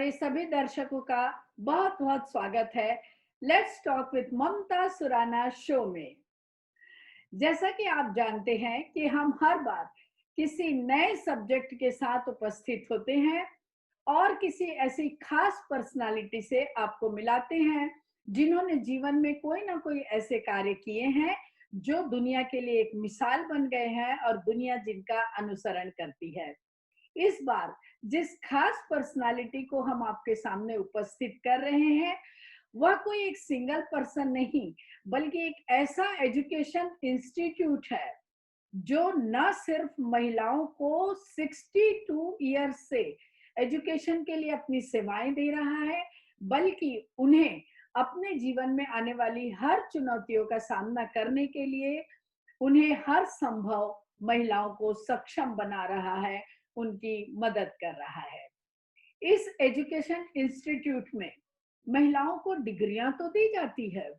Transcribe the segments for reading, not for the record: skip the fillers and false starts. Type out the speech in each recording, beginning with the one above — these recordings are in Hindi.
हमारे सभी दर्शकों का बहुत बहुत स्वागत है let's talk with Mamta Surana show में। जैसा कि आप जानते हैं कि हम हर बार किसी नए सब्जेक्ट के साथ उपस्थित होते हैं और किसी ऐसी खास पर्सनालिटी से आपको मिलाते हैं जिन्होंने जीवन में कोई ना कोई ऐसे कार्य किए हैं जो दुनिया के लिए एक मिसाल बन गए हैं और दुनिया जिनका अनुसरण करती है। इस बार जिस खास पर्सनालिटी को हम आपके सामने उपस्थित कर रहे हैं वह कोई एक सिंगल पर्सन नहीं बल्कि एक ऐसा एजुकेशन इंस्टीट्यूट है जो न सिर्फ महिलाओं को 62 ईयर्स से एजुकेशन के लिए अपनी सेवाएं दे रहा है बल्कि उन्हें अपने जीवन में आने वाली हर चुनौतियों का सामना करने के लिए उन्हें हर संभव महिलाओं को सक्षम बना रहा है, उनकी मदद कर रहा है। इस एजुकेशन इंस्टीट्यूट में महिलाओं को डिग्रियां तो दी जाती है,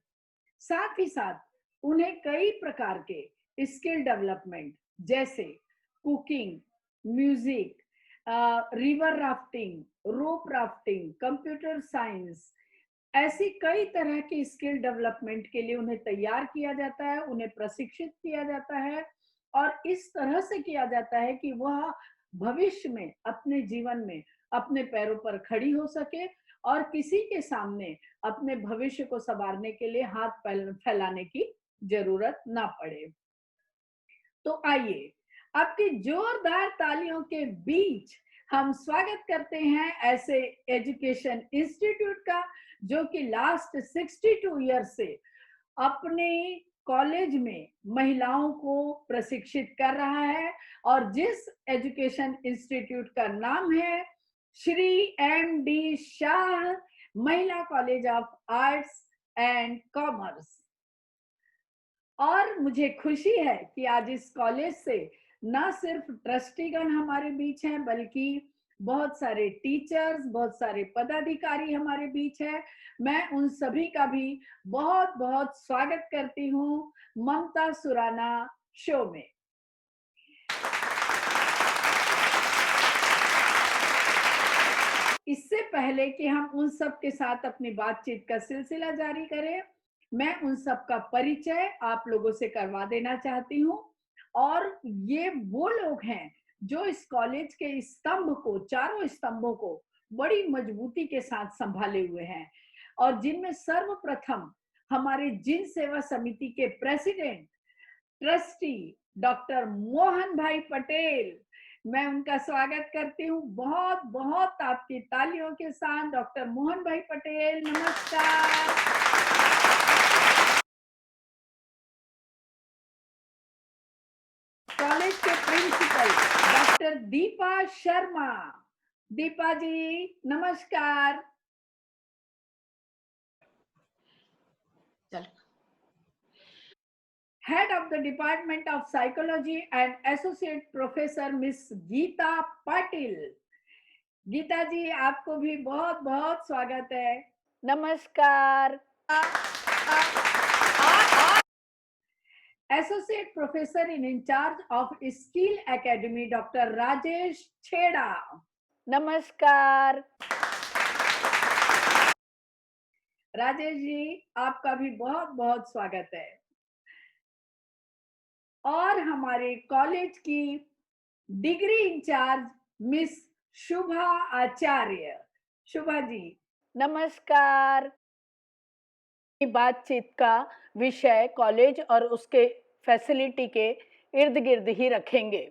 साथ ही साथ उन्हें कई प्रकार के स्किल डेवलपमेंट जैसे कुकिंग, म्यूजिक, रिवर राफ्टिंग, रोप राफ्टिंग, कंप्यूटर साइंस, ऐसी कई तरह की स्किल डेवलपमेंट के लिए उन्हें तैयार किया जाता है, उन्हें प्रशिक्षित किया जाता है और इस तरह से किया जाता है कि वह भविष्य में अपने जीवन में अपने पैरों पर खड़ी हो सके और किसी के सामने अपने भविष्य को संवारने के लिए हाथ फैलाने की जरूरत ना पड़े। तो आइए आपकी जोरदार तालियों के बीच हम स्वागत करते हैं ऐसे एजुकेशन इंस्टीट्यूट का जो कि लास्ट 62 ईयर से अपने कॉलेज में महिलाओं को प्रशिक्षित कर रहा है और जिस एजुकेशन इंस्टीट्यूट का नाम है श्री एम.डी. शाह महिला college of arts and commerce. और मुझे खुशी है कि आज इस कॉलेज से न सिर्फ ट्रस्टीगण हमारे बीच हैं बल्कि बहुत सारे टीचर्स, बहुत सारे पदाधिकारी हमारे बीच हैं। मैं उन सभी का भी बहुत बहुत स्वागत करती हूँ ममता सुराना शो में। इससे पहले कि हम उन सब के साथ अपनी बातचीत का सिलसिला जारी करें, मैं उन सब का परिचय आप लोगों से करवा देना चाहती हूँ। और ये वो लोग हैं जो इस कॉलेज के स्तंभ को, चारों स्तंभों को बड़ी मजबूती के साथ संभाले हुए हैं और जिनमें सर्वप्रथम हमारे जिन सेवा समिति के प्रेसिडेंट ट्रस्टी डॉक्टर मोहन भाई पटेल, मैं उनका स्वागत करती हूँ बहुत बहुत आपकी तालियों के साथ। डॉक्टर मोहन भाई पटेल, नमस्कार। कॉलेज के प्रिंसिपल डॉक्टर दीपा शर्मा, दीपा जी नमस्कार। Head of the department of psychology and associate professor miss Geeta Patil, Geeta ji आपको भी बहुत बहुत स्वागत है, नमस्कार। Associate professor in in charge of skill academy doctor Rajesh Chheda, नमस्कार। राजेश जी आपका भी बहुत बहुत स्वागत है। और हमारे कॉलेज की डिग्री इंचार्ज मिस शुभा आचार्य, शुभा जी नमस्कार। बातचीत का विषय कॉलेज और उसके फैसिलिटी के इर्द गिर्द ही रखेंगे।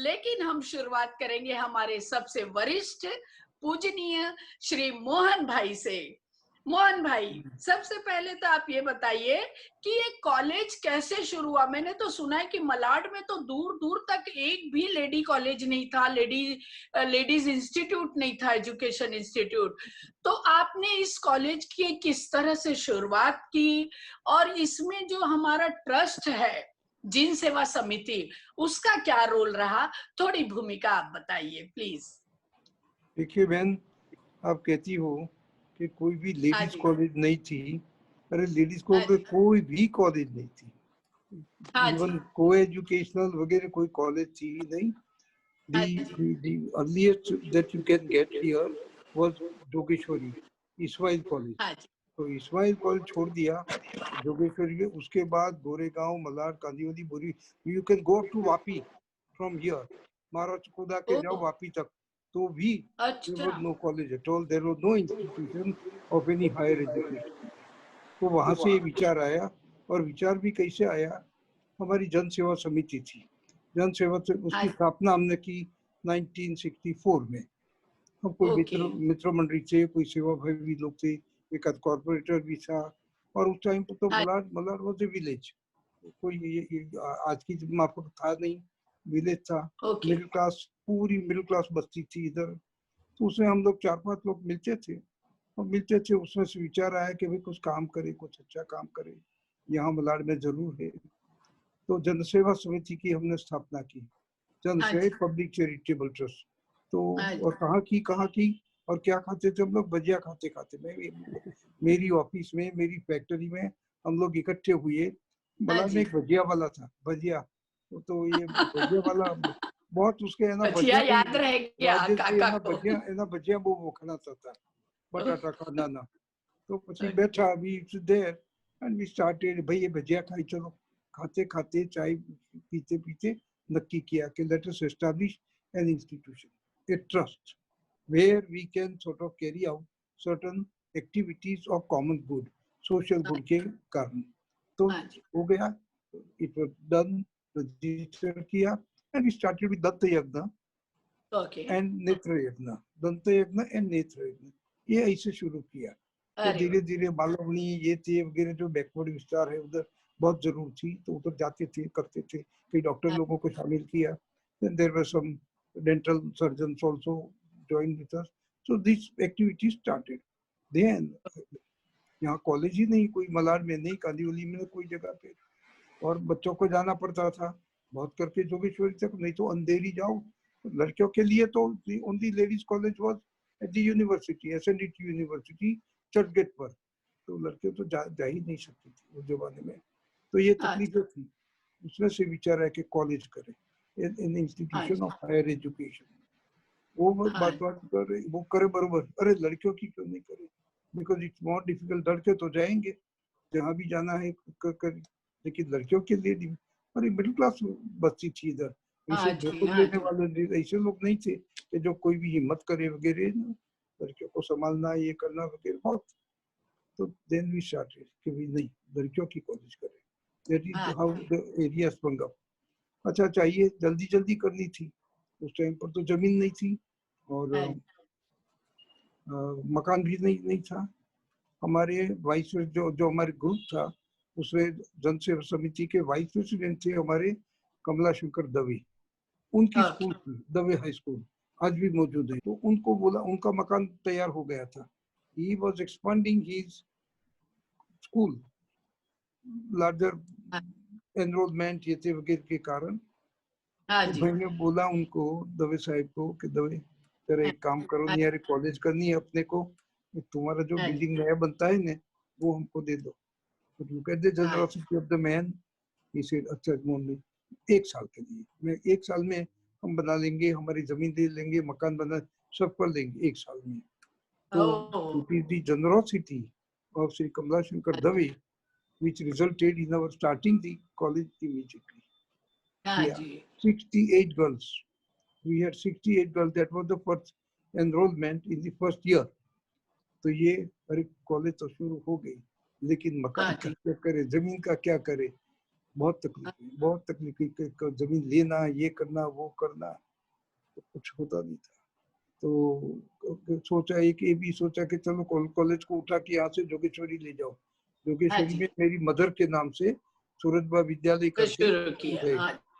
लेकिन हम शुरुआत करेंगे हमारे सबसे वरिष्ठ पूजनीय श्री मोहन भाई से। मोहन भाई, सबसे पहले तो आप ये बताइए कि ये कॉलेज कैसे शुरू हुआ? मैंने तो सुना है कि मलाड में तो दूर दूर तक एक भी लेडी कॉलेज नहीं था, लेडीज इंस्टीट्यूट नहीं था, एजुकेशन इंस्टीट्यूट। तो आपने इस कॉलेज की किस तरह से शुरुआत की, और इसमें जो हमारा ट्रस्ट है जिन सेवा समिति, उसका क्या रोल रहा? थोड़ी भूमिका आप बताइए प्लीज। देखिए बहन, आप कहती हो कि कोई भी लेडीज कॉलेज नहीं थी। अरे लेडीज कॉलेज कोई भी कॉलेज नहीं थी, इवन को एजुकेशनल वगैरह कोई कॉलेज थी ही नहीं। The earliest that you can get here was Jogeshwari Ismail college. तो इस्माइल कॉलेज छोड़ दिया जोगेश्वरी में, उसके बाद गोरेगांव, मलाड, कांदीवली, बोरी। You can go to Vapi from here, Maharashtra खुदा के जाओ वापी तक, तो भी there was no college at all, there was no institution of any higher education। तो वहां से ये विचार आया, और विचार भी कैसे आया, हमारी जन सेवा समिति थी, जन सेवा से उसकी स्थापना हमने की 1964 में। हम कोई मित्र मंडली थे, कोई सेवाभावी लोग थे, एक आध कॉर्पोरेटर भी था। और उस टाइम पर तो मलाड वाज ए विलेज, कोई ये आज की माफक था नहीं, विलेज था। मिडिल क्लास, पूरी मिडिल क्लास बस्ती थी इधर। तो उसमें हम लोग 4-5 लोग मिलते थे, और मिलते थे, उसमें से विचार आया कि भाई कुछ काम करे, कुछ अच्छा काम करे, यहाँ मलाड में जरूर है। तो जनसेवा समिति की हमने स्थापना की, जनसेवा पब्लिक चैरिटेबल ट्रस्ट। तो और कहाँ की और क्या खाते थे हम लोग? भजिया खाते मेरी ऑफिस में, मेरी फैक्ट्री में हम लोग इकट्ठे हुए। मलाड में एक भजिया वाला था, भजिया। तो ये भजिया वाला बहुत उसके है ना, भजिया याद रह गया काका को, भजिया है ना, भजिया वो खाना था, बटाटा खाना ना। तो પછી बैठा, we there and we started, भाई ये भजिया खाई चलो। खाते खाते, चाय पीते पीते नक्की किया कि let us establish an institution, a trust, where we can sort of carry out certain activities of common good, social good के कारण। तो हो गया, इट वाज डन, रजिस्टर किया, एंड वी स्टार्टेड विद दत्त यज्ञ एंड नेत्र यज्ञ, दंत यज्ञ एंड नेत्र यज्ञ, ये ऐसे शुरू किया। तो धीरे धीरे बालवनी ये थे वगैरह, जो बैकवर्ड विस्तार है उधर बहुत जरूर थी, तो उधर जाते थे, करते थे। कई डॉक्टर लोगों को शामिल किया, then there were some dental surgeons also joined with us, so this activity started then। यहाँ कॉलेज ही नहीं कोई, मलाड में नहीं, कांदीवली में कोई जगह पे, और बच्चों को जाना पड़ता था बहुत करके जोगेश्वरी तक, नहीं तो अंधेरी जाओ। लड़कियों के लिए तो only ladies college was at the university, SNDT university, Churchgate पर। तो लड़के तो जा ही नहीं सकते थे उस जमाने में। तो ये तकलीफें थी, उसमें से विचार है कि कॉलेज करे, इन इंस्टीट्यूशन ऑफ हायर एजुकेशन। वो बात कर, वो करे बरोबर, अरे लड़कियों की क्यों नहीं करे, बिकॉज इट्स मोर डिफिकल्ट। लड़के तो जाएंगे जहाँ भी जाना है कर, लेकिन लड़कियों के लिए, अरे मिडिल क्लास बस्ती थी इधर, ऐसे जोखिम लेने वाले ऐसे लोग नहीं थे कि जो कोई भी हिम्मत करे वगैरह, लड़कियों को संभालना, ये करना वगैरह बहुत। तो देन वी स्टार्टेड कि भी नहीं, लड़कियों की कॉलेज करें, that is how the area sprung up. अच्छा, चाहिए जल्दी जल्दी करनी थी, उस टाइम पर तो जमीन नहीं थी, और मकान भी नहीं था। हमारे वाइस जो हमारे ग्रुप था, उसमें जन सेवा समिति के वाइस प्रेसिडेंट थे हमारे कमला शंकर दवे, उनकी स्कूल थी दवे हाई स्कूल, आज भी मौजूद है। तो उनको बोला, उनका मकान तैयार हो गया था, he was expanding his school, larger enrollment ये थे वगैरह के कारण। तो मैंने बोला उनको, दवे साहब को, कि दवे तेरा एक काम करो, नहीं यार कॉलेज करनी है अपने को, तुम्हारा जो बिल्डिंग नया बनता है ना वो हमको दे दो। तो you can the generosity of the man, he said अच्छा मोहन, 1 साल के लिए, मैं 1 साल में हम बना लेंगे, हमारी जमीन दे लेंगे, मकान बना सब कर लेंगे 1 साल में। तो it is the generosity of Sri Kamala Shankar Dave, which resulted in our starting the college immediately. Yeah, 68 girls. We had 68 girls. That was the first enrollment in the first year. तो ये अरे कॉलेज तो शुरू हो गई, लेकिन मकान का क्या करे, जमीन का क्या करे। बहुत तकलीफ जमीन लेना, ये करना वो करना, तो कुछ होता नहीं था। तो सोचा ये भी सोचा कि चलो कॉलेज को उठा के यहाँ से जोगेश्वरी ले जाओ। जोगेश्वरी में मेरी मदर के नाम से सूरजबा विद्यालय करके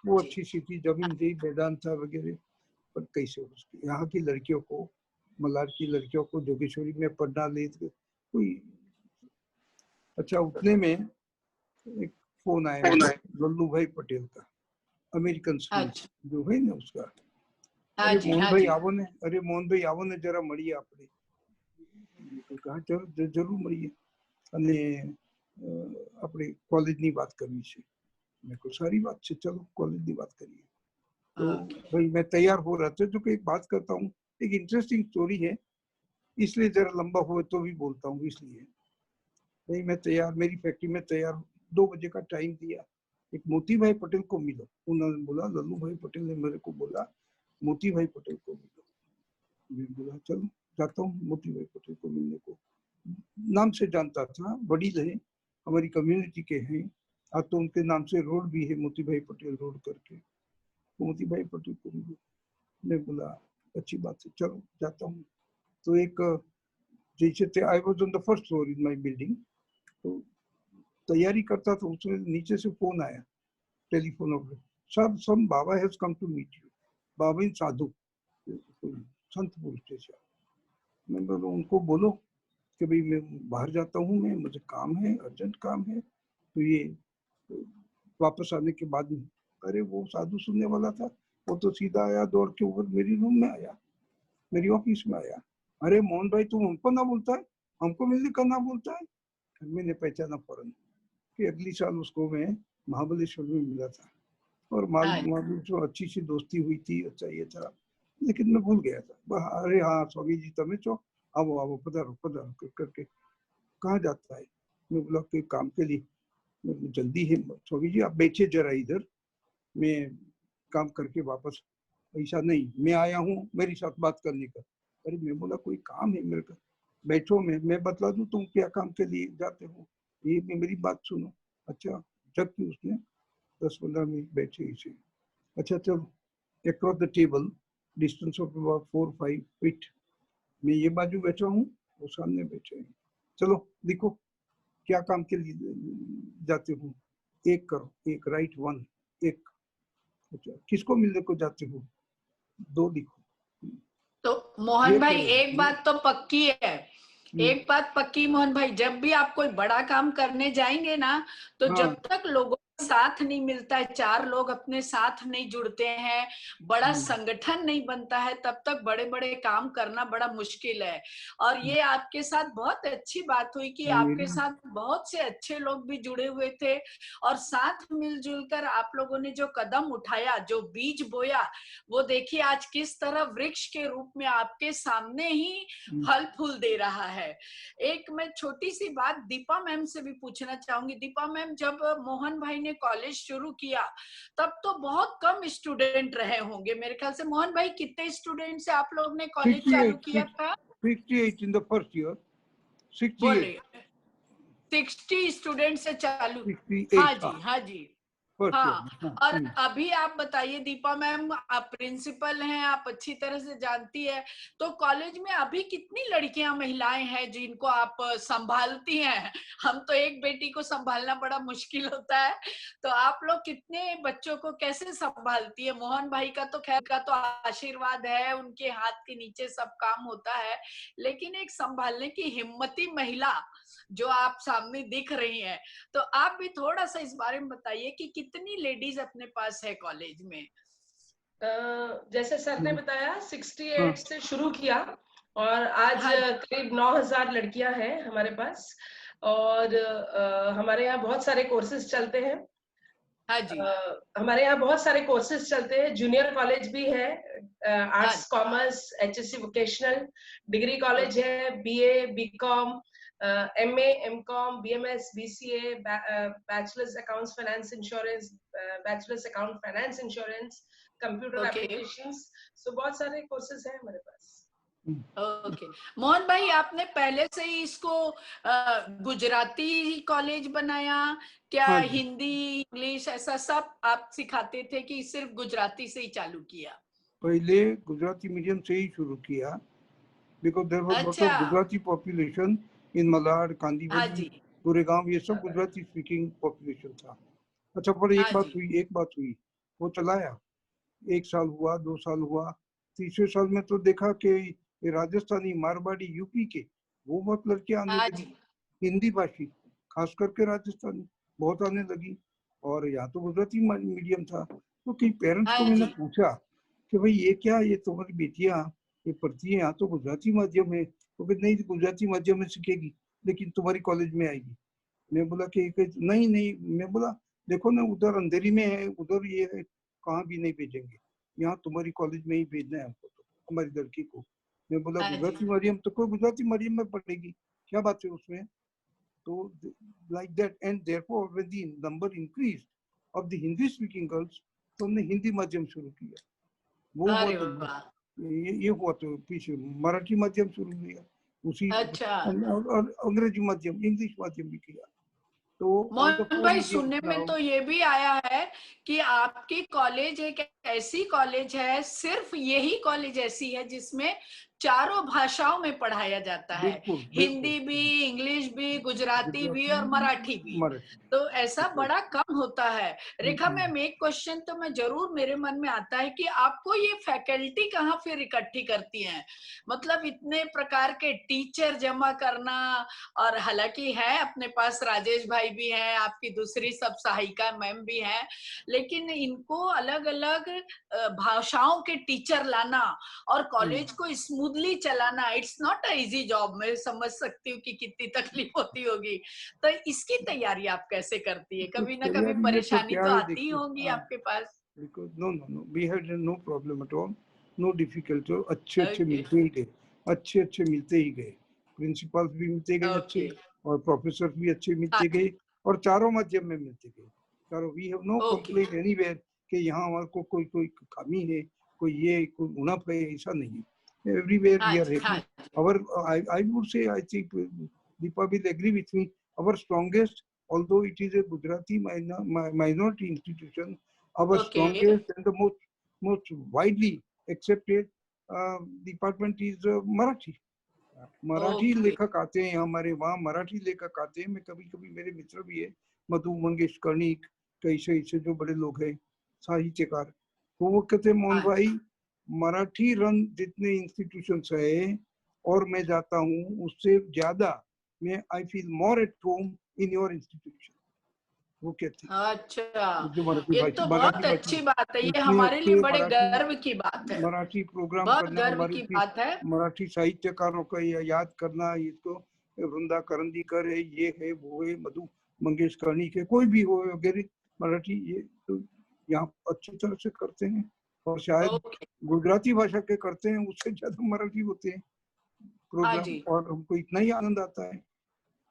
वो अच्छी सी थी, जमीन थी, मैदान था वगैरह। पर कैसे उसकी यहाँ की लड़कियों को, मलार की लड़कियों को जोगेश्वरी में पढ़ना ले कोई। अच्छा, उतने में एक फोन आया लल्लू भाई पटेल का, अमेरिकन स्टूडेंट जो है ना उसका। अरे मोहन भाई आवो ने, अरे मोहन भाई आवो ने, जरा મળીએ આપણે। कहा चलो जरूर મળીએ અને આપણે કોલેજની વાત કરવી છે। મેં કહ્યું સારી વાત છે, चलो कॉलेजની વાત કરીએ। तो भाई मैं तैयार हो रहा था, जो कि एक बात करता हूँ, एक इंटरेस्टिंग स्टोरी है, इसलिए जरा लंबा हुआ तो भी बोलता हूँ। इसलिए भाई मैं तैयार, मेरी फैक्ट्री में तैयार, 2 बजे का टाइम दिया। एक मोती भाई पटेल को मिलो, उन्होंने बोला, लल्लू भाई पटेल ने मेरे को बोला मोती भाई पटेल को मिलो। मैं बोला चलो जाता हूँ मोती भाई पटेल को मिलने को। नाम से जानता था, वडील है, हमारी कम्युनिटी के हैं। आज तो उनके नाम से रोड भी है, मोती भाई पटेल रोड करके। तो मोती भाई पटेल को मिलो। मैं बोला अच्छी बात है, चलो जाता हूँ। तो एक जैसे थे, I was on the first floor in my building. तो तैयारी करता था, उसमें नीचे से फोन आया, telephone operator, some baba has come to meet you. बाबा इन साधु, संत पूछते थे। मैं बोला उनको बोलो कि भाई मैं बाहर जाता हूँ, मैं, मुझे काम है, अर्जेंट काम है, तो ये वापस आने के बाद में। अरे वो साधु सुनने वाला था, वो तो सीधा आया, दौड़ के ऊपर मेरी रूम में आया, मेरी ऑफिस में आया। अरे मोहन भाई तुम हमको ना बोलता है, हमको मिलने का ना बोलता है। मैंने पहचाना फौरन कि अगली साल उसको मैं महाबलेश्वर में मिला था, और मालूम जो अच्छी सी दोस्ती हुई थी, अच्छा ये था, लेकिन मैं भूल गया था। अरे हाँ स्वामी जी तमें चो, आओ आओ, पधारो पधारो करके। कहाँ जाता है? मैं बोला कि काम के लिए। जल्दी है स्वामी जी, आप बैठिए जरा इधर, मैं काम करके वापस। ऐसा नहीं, मैं आया हूँ मेरी साथ बात करने का। अरे मैं बोला कोई काम है मेरे का, बैठो, मैं बतला दूं तुम क्या काम के लिए जाते हो, ये मेरी बात सुनो। अच्छा, जबकि उसने 10-15 मिनट बैठे इसे। अच्छा चलो, across the table, distance of about 4-5 feet, मैं ये बाजू बैठा हूँ, वो सामने बैठे हैं। चलो लिखो क्या काम के लिए जाते हो, एक करो, एक राइट वन, एक। अच्छा, किसको मिलने को जाते हो, 2 लिखो। तो मोहन भाई एक बात तो पक्की है, एक बात पक्की मोहन भाई, जब भी आप कोई बड़ा काम करने जाएंगे ना, तो जब तक लोगों साथ नहीं मिलता है, 4 लोग अपने साथ नहीं जुड़ते हैं, बड़ा संगठन नहीं बनता है, तब तक बड़े बड़े काम करना बड़ा मुश्किल है। और ये आपके साथ बहुत अच्छी बात हुई कि आपके साथ बहुत से अच्छे लोग भी जुड़े हुए थे, और साथ मिलजुल कर आप लोगों ने जो कदम उठाया, जो बीज बोया, वो देखिए आज किस तरह वृक्ष के रूप में आपके सामने ही फल फूल दे रहा है। एक मैं छोटी सी बात दीपा मैम से भी पूछना चाहूंगी। दीपा मैम, जब मोहन भाई ने कॉलेज शुरू किया तब तो बहुत कम स्टूडेंट रहे होंगे मेरे ख्याल से। मोहन भाई कितने स्टूडेंट से आप लोग ने कॉलेज चालू किया था? 68 in the first year, 68। 60 student से चालू? 68, हाँ जी, हाँ जी, हाँ। और अभी आप बताइए दीपा मैम, आप प्रिंसिपल हैं, आप अच्छी तरह से जानती है, तो कॉलेज में अभी कितनी लड़कियां, महिलाएं हैं जिनको आप संभालती हैं? हम तो एक बेटी को संभालना बड़ा मुश्किल होता है, तो आप लोग कितने बच्चों को कैसे संभालती है? मोहन भाई का तो खैर का तो आशीर्वाद है, उनके हाथ के नीचे सब काम होता है, लेकिन एक संभालने की हिम्मती महिला जो आप सामने दिख रही हैं, तो आप भी थोड़ा सा इस बारे में बताइए कि कितनी लेडीज अपने पास है कॉलेज में? जैसे सर ने बताया 68 से शुरू किया, और आज करीब 9000 लड़कियां हैं हमारे पास। और हमारे यहाँ बहुत सारे कोर्सेज चलते हैं। हाँ जी, हमारे यहाँ बहुत सारे कोर्सेज चलते हैं। जूनियर कॉलेज भी है, arts commerce, HSC vocational, degree college है, BA BCom, MA MCom, BMS BCA, bachelors accounts finance insurance, bachelors account finance insurance, computer applications. So बहुत सारे कोर्सेज हैं हमारे पास। ओके मोहन भाई, आपने पहले से ही इसको गुजराती कॉलेज बनाया क्या? हाँ हिंदी इंग्लिश ऐसा सब आप सिखाते थे कि सिर्फ गुजराती से ही चालू किया? पहले गुजराती मीडियम से ही शुरू किया, because there was lot of Gujarati population in Malad, Kandivali, Goregaon, ये सब गुजराती स्पीकिंग पॉपुलेशन था। अच्छा, पर एक बात हुई, वो चलाया, 1 साल हुआ, 2 साल हुआ, तीसरे साल में तो देखा कि राजस्थानी, मारवाड़ी, यूपी के वो बहुत लड़कियां आने लगी, हिंदी भाषी, खास करके राजस्थानी बहुत आने लगी, और यहाँ तो गुजराती मीडियम था। तो कई पेरेंट्स को मैंने पूछा कि भाई ये क्या, ये तुम्हारी बेटियां ये पढ़ती है यहाँ तो गुजराती माध्यम है, तो फिर नहीं, गुजराती माध्यम में सीखेगी लेकिन तुम्हारी कॉलेज में आएगी। मैं बोला कि नहीं, मैं बोला देखो ना, उधर अंधेरी में है, उधर ये है, कहाँ भी नहीं भेजेंगे, यहाँ तुम्हारी कॉलेज में ही भेजना है हमको, तो हमारी लड़की को। मैं बोला गुजराती मीडियम, तो कोई गुजराती मीडियम में पढ़ेगी, क्या बात है उसमें। तो like that, and therefore when the number increased of the Hindi speaking girls, तो हमने हिंदी माध्यम शुरू किया। वो ये हुआ, तो पीछे मराठी माध्यम शुरू किया, उसी और अंग्रेजी माध्यम, इंग्लिश माध्यम भी किया। तो मोहन भाई, सुनने में तो ये भी आया है कि आपकी कॉलेज एक ऐसी कॉलेज है, सिर्फ यही कॉलेज ऐसी है जिसमें चारों भाषाओं में पढ़ाया जाता है, हिंदी भी, इंग्लिश भी, गुजराती भी और मराठी भी। तो ऐसा बड़ा कम होता है। रेखा मैम, एक क्वेश्चन तो मैं जरूर मेरे मन में आता है कि आपको ये फैकल्टी कहाँ फिर इकट्ठी करती हैं? मतलब इतने प्रकार के टीचर जमा करना, और हालांकि है अपने पास राजेश भाई भी हैं, आपकी दूसरी सब सहायिका मैम भी हैं, लेकिन इनको अलग अलग भाषाओं के टीचर लाना और कॉलेज को स्मूथली चलाना, it's not a easy job. मैं समझ सकती हूँ कि कितनी तकलीफ होती होगी। तो इसकी तैयारी आप कैसे करती है? कभी ना कभी परेशानी तो आती होगी आपके पास। No, we had no problem at all, no difficulty. अच्छे मिलते ही गए, प्रिंसिपल भी मिलते गए अच्छे, और प्रोफेसर भी अच्छे मिलते गए, और चारों माध्यम में मिलते गए चारों। We have no complaint anywhere कि यहाँ हमारे को कोई खामी है, कोई उणप है, ऐसा नहीं है। Everywhere we are happy. I would say, I think Deepa will agree with me, our strongest, although it is a Gujarati minority institution, our strongest and the most widely accepted department is Marathi. Marathi लेखक आते हैं हमारे वहाँ, मराठी लेखक आते हैं। मैं कभी मेरे मित्र भी है, मधु मंगेश कर्णिक, कैसे जो बड़े लोग हैं साहित्यकार, तो वो कहते हैं मोहन भाई, मराठी रन जितने इंस्टीट्यूशंस है और मैं जाता हूँ उससे ज्यादा मैं I feel more at home in your institution, वो कहते हैं। अच्छा, ये तो बहुत अच्छी बात है, ये हमारे लिए बड़े गर्व की बात है। मराठी प्रोग्राम करना, मराठी साहित्यकारों का याद करना, इसको वृंदा करंदीकर है, ये है, वो है, मधु मंगेश कर्णिक है, कोई भी हो वगैरह, मराठी ये तो यहाँ अच्छी तरह से करते हैं, और शायद गुजराती भाषा के करते हैं उससे ज्यादा मराठी होते हैं प्रोग्राम, और हमको इतना ही आनंद आता है।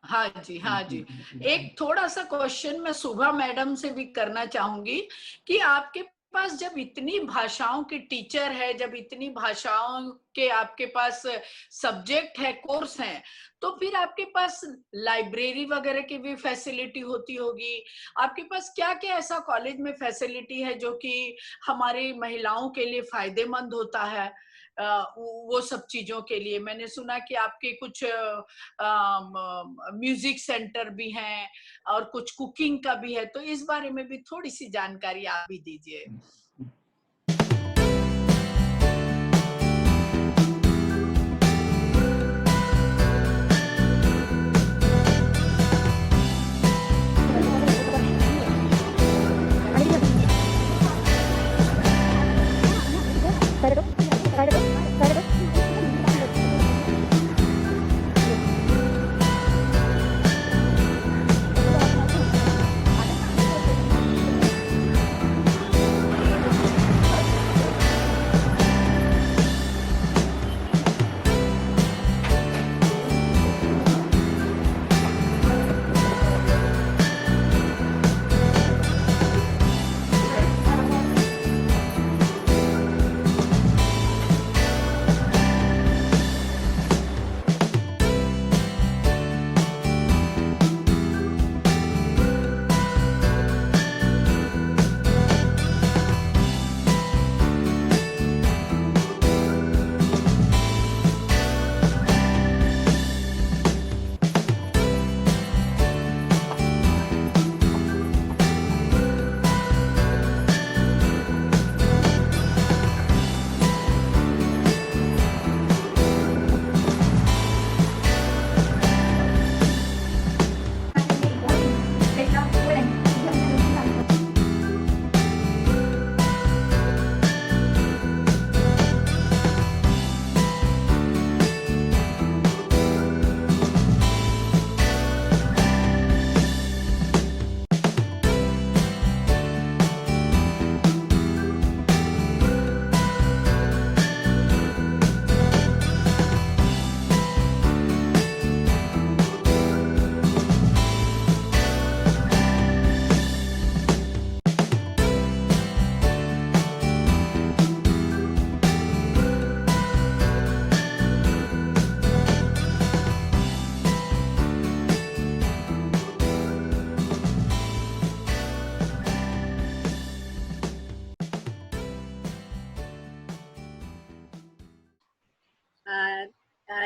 हाँ जी। एक थोड़ा सा क्वेश्चन मैं सुभा मैडम से भी करना चाहूंगी कि आपके पास जब इतनी भाषाओं के टीचर है, जब इतनी भाषाओं के आपके पास सब्जेक्ट है, कोर्स हैं, तो फिर आपके पास लाइब्रेरी वगैरह की भी फैसिलिटी होती होगी। आपके पास क्या क्या ऐसा कॉलेज में फैसिलिटी है जो कि हमारी महिलाओं के लिए फायदेमंद होता है? वो सब चीजों के लिए मैंने सुना कि आपके कुछ म्यूजिक सेंटर भी हैं और कुछ कुकिंग का भी है, तो इस बारे में भी थोड़ी सी जानकारी आप भी दीजिए।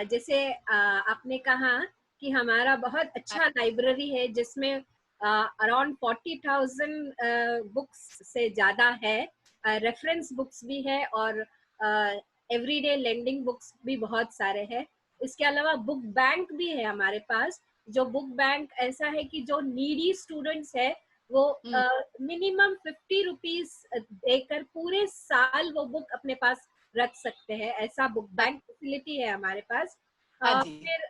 जैसे आपने कहा कि हमारा बहुत अच्छा लाइब्रेरी है जिसमें अराउंड 40,000 बुक्स से ज्यादा है, रेफरेंस बुक्स भी है और एवरीडे लेंडिंग बुक्स भी बहुत सारे हैं। इसके अलावा बुक बैंक भी है हमारे पास, जो बुक बैंक ऐसा है कि जो नीडी स्टूडेंट्स है वो मिनिमम 50 रुपीज देकर पूरे साल वो बुक अपने पास रख सकते हैं, ऐसा बुक बैंक फैसिलिटी है हमारे पास। फिर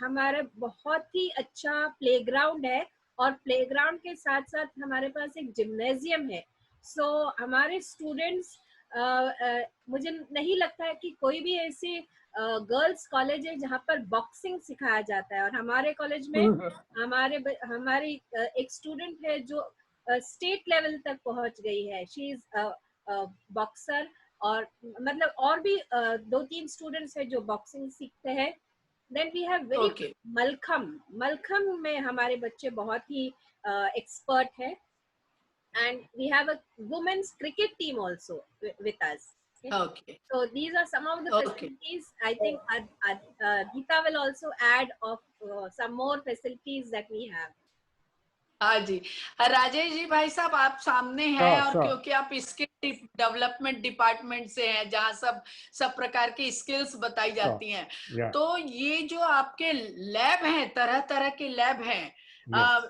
हमारा बहुत ही अच्छा प्लेग्राउंड है और प्लेग्राउंड के साथ साथ हमारे पास एक जिम्नेजियम है। सो हमारे स्टूडेंट्स, मुझे नहीं लगता है कि कोई भी ऐसी गर्ल्स कॉलेज है जहाँ पर बॉक्सिंग सिखाया जाता है, और हमारे कॉलेज में हमारी एक स्टूडेंट है जो स्टेट लेवल तक पहुंच गई है, शी इज बॉक्सर। और मतलब और भी 2-3 स्टूडेंट्स है जो बॉक्सिंग सीखते हैं। देन वी हैव वेरी मलखम में हमारे बच्चे बहुत ही एक्सपर्ट है, and we have a women's cricket team also with us. Okay. So these are some of the facilities. I think Geeta will also add of some more facilities that we have. हाँ जी, राजेश जी भाई साहब आप सामने हैं और क्योंकि आप स्किल डेवलपमेंट डिपार्टमेंट से हैं जहाँ सब प्रकार की स्किल्स बताई जाती हैं, तो ये जो आपके लैब हैं, तरह तरह के लैब हैं,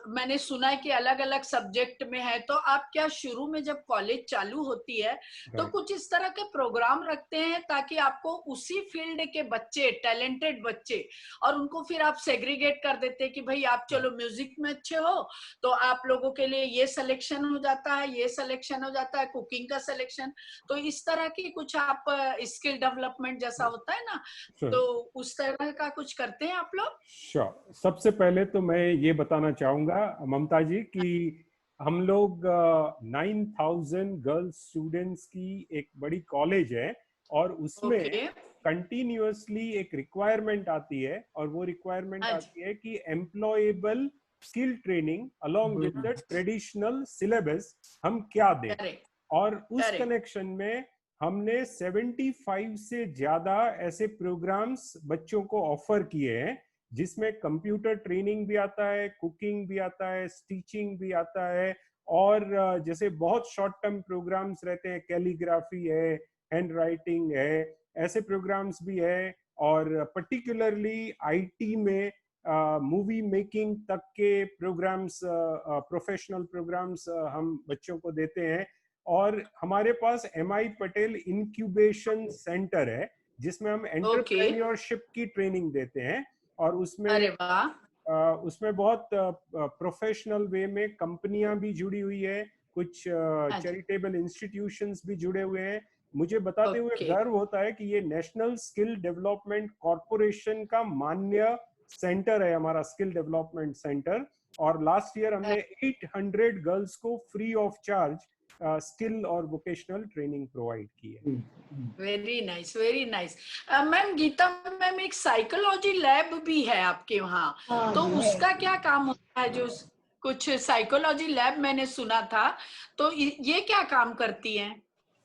मैंने सुना है कि अलग अलग सब्जेक्ट में है, तो आप क्या शुरू में जब कॉलेज चालू होती है तो कुछ इस तरह के प्रोग्राम रखते हैं ताकि आपको उसी फील्ड के बच्चे, टैलेंटेड बच्चे, और उनको फिर आप सेग्रीगेट कर देते हैं कि भाई आप चलो म्यूजिक में अच्छे हो तो आप लोगों के लिए ये सिलेक्शन हो जाता है, ये सिलेक्शन हो जाता है, कुकिंग का सिलेक्शन, तो इस तरह की कुछ आप स्किल डेवलपमेंट जैसा होता है ना, तो उस तरह का कुछ करते हैं आप लोग? श्योर। सबसे पहले तो मैं ये बताना चाहूंगा ममता जी कि हम लोग 9,000 गर्ल्स स्टूडेंट्स की एक बड़ी कॉलेज है और उसमें कंटिन्यूअसली एक रिक्वायरमेंट आती है, और वो रिक्वायरमेंट आती है कि employable skill training along with the traditional syllabus हम क्या दें। और उस कनेक्शन में हमने 75 से ज्यादा ऐसे प्रोग्राम्स बच्चों को ऑफर किए हैं जिसमें कंप्यूटर ट्रेनिंग भी आता है, कुकिंग भी आता है, स्टिचिंग भी आता है, और जैसे बहुत शॉर्ट टर्म प्रोग्राम्स रहते हैं, कैलीग्राफी है, हैंड राइटिंग है, ऐसे प्रोग्राम्स भी है। और पर्टिकुलरली आईटी में मूवी मेकिंग तक के प्रोग्राम्स, प्रोफेशनल प्रोग्राम्स हम बच्चों को देते हैं। और हमारे पास MI पटेल इंक्यूबेशन सेंटर है जिसमें हम एंटरप्रेन्योरशिप की ट्रेनिंग देते हैं, और उसमें बहुत प्रोफेशनल वे में कंपनियां भी जुड़ी हुई है, कुछ चैरिटेबल इंस्टीट्यूशंस भी जुड़े हुए हैं। मुझे बताते हुए गर्व होता है कि ये नेशनल स्किल डेवलपमेंट कॉर्पोरेशन का मान्य सेंटर है हमारा स्किल डेवलपमेंट सेंटर, और लास्ट ईयर हमने 800 गर्ल्स को फ्री ऑफ चार्ज स्किल और वोकेशनल ट्रेनिंग प्रोवाइड की है। Very nice, very nice. Ma'am Geeta ma'am, एक साइकोलॉजी लैब भी है आपके वहाँ, तो उसका क्या काम होता है? जो कुछ साइकोलॉजी लैब मैंने सुना था, तो ये क्या काम करती है?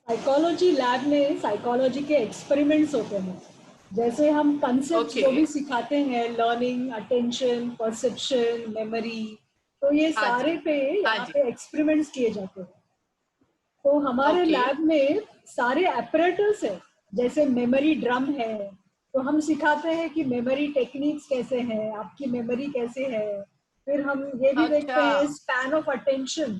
साइकोलॉजी लैब में साइकोलॉजी के एक्सपेरिमेंट्स होते हैं, जैसे हम कंसेप्ट जो भी सिखाते हैं, लर्निंग, अटेंशन, परसेप्शन, मेमोरी, तो ये सारे पे यहाँ पे एक्सपेरिमेंट्स किए जाते हैं। तो हमारे लैब में सारे एपरेटर्स है, जैसे मेमोरी ड्रम है, तो हम सिखाते हैं कि मेमोरी टेक्निक्स कैसे हैं, आपकी मेमोरी कैसे है। फिर हम ये भी देखते हैं स्पैन ऑफ अटेंशन,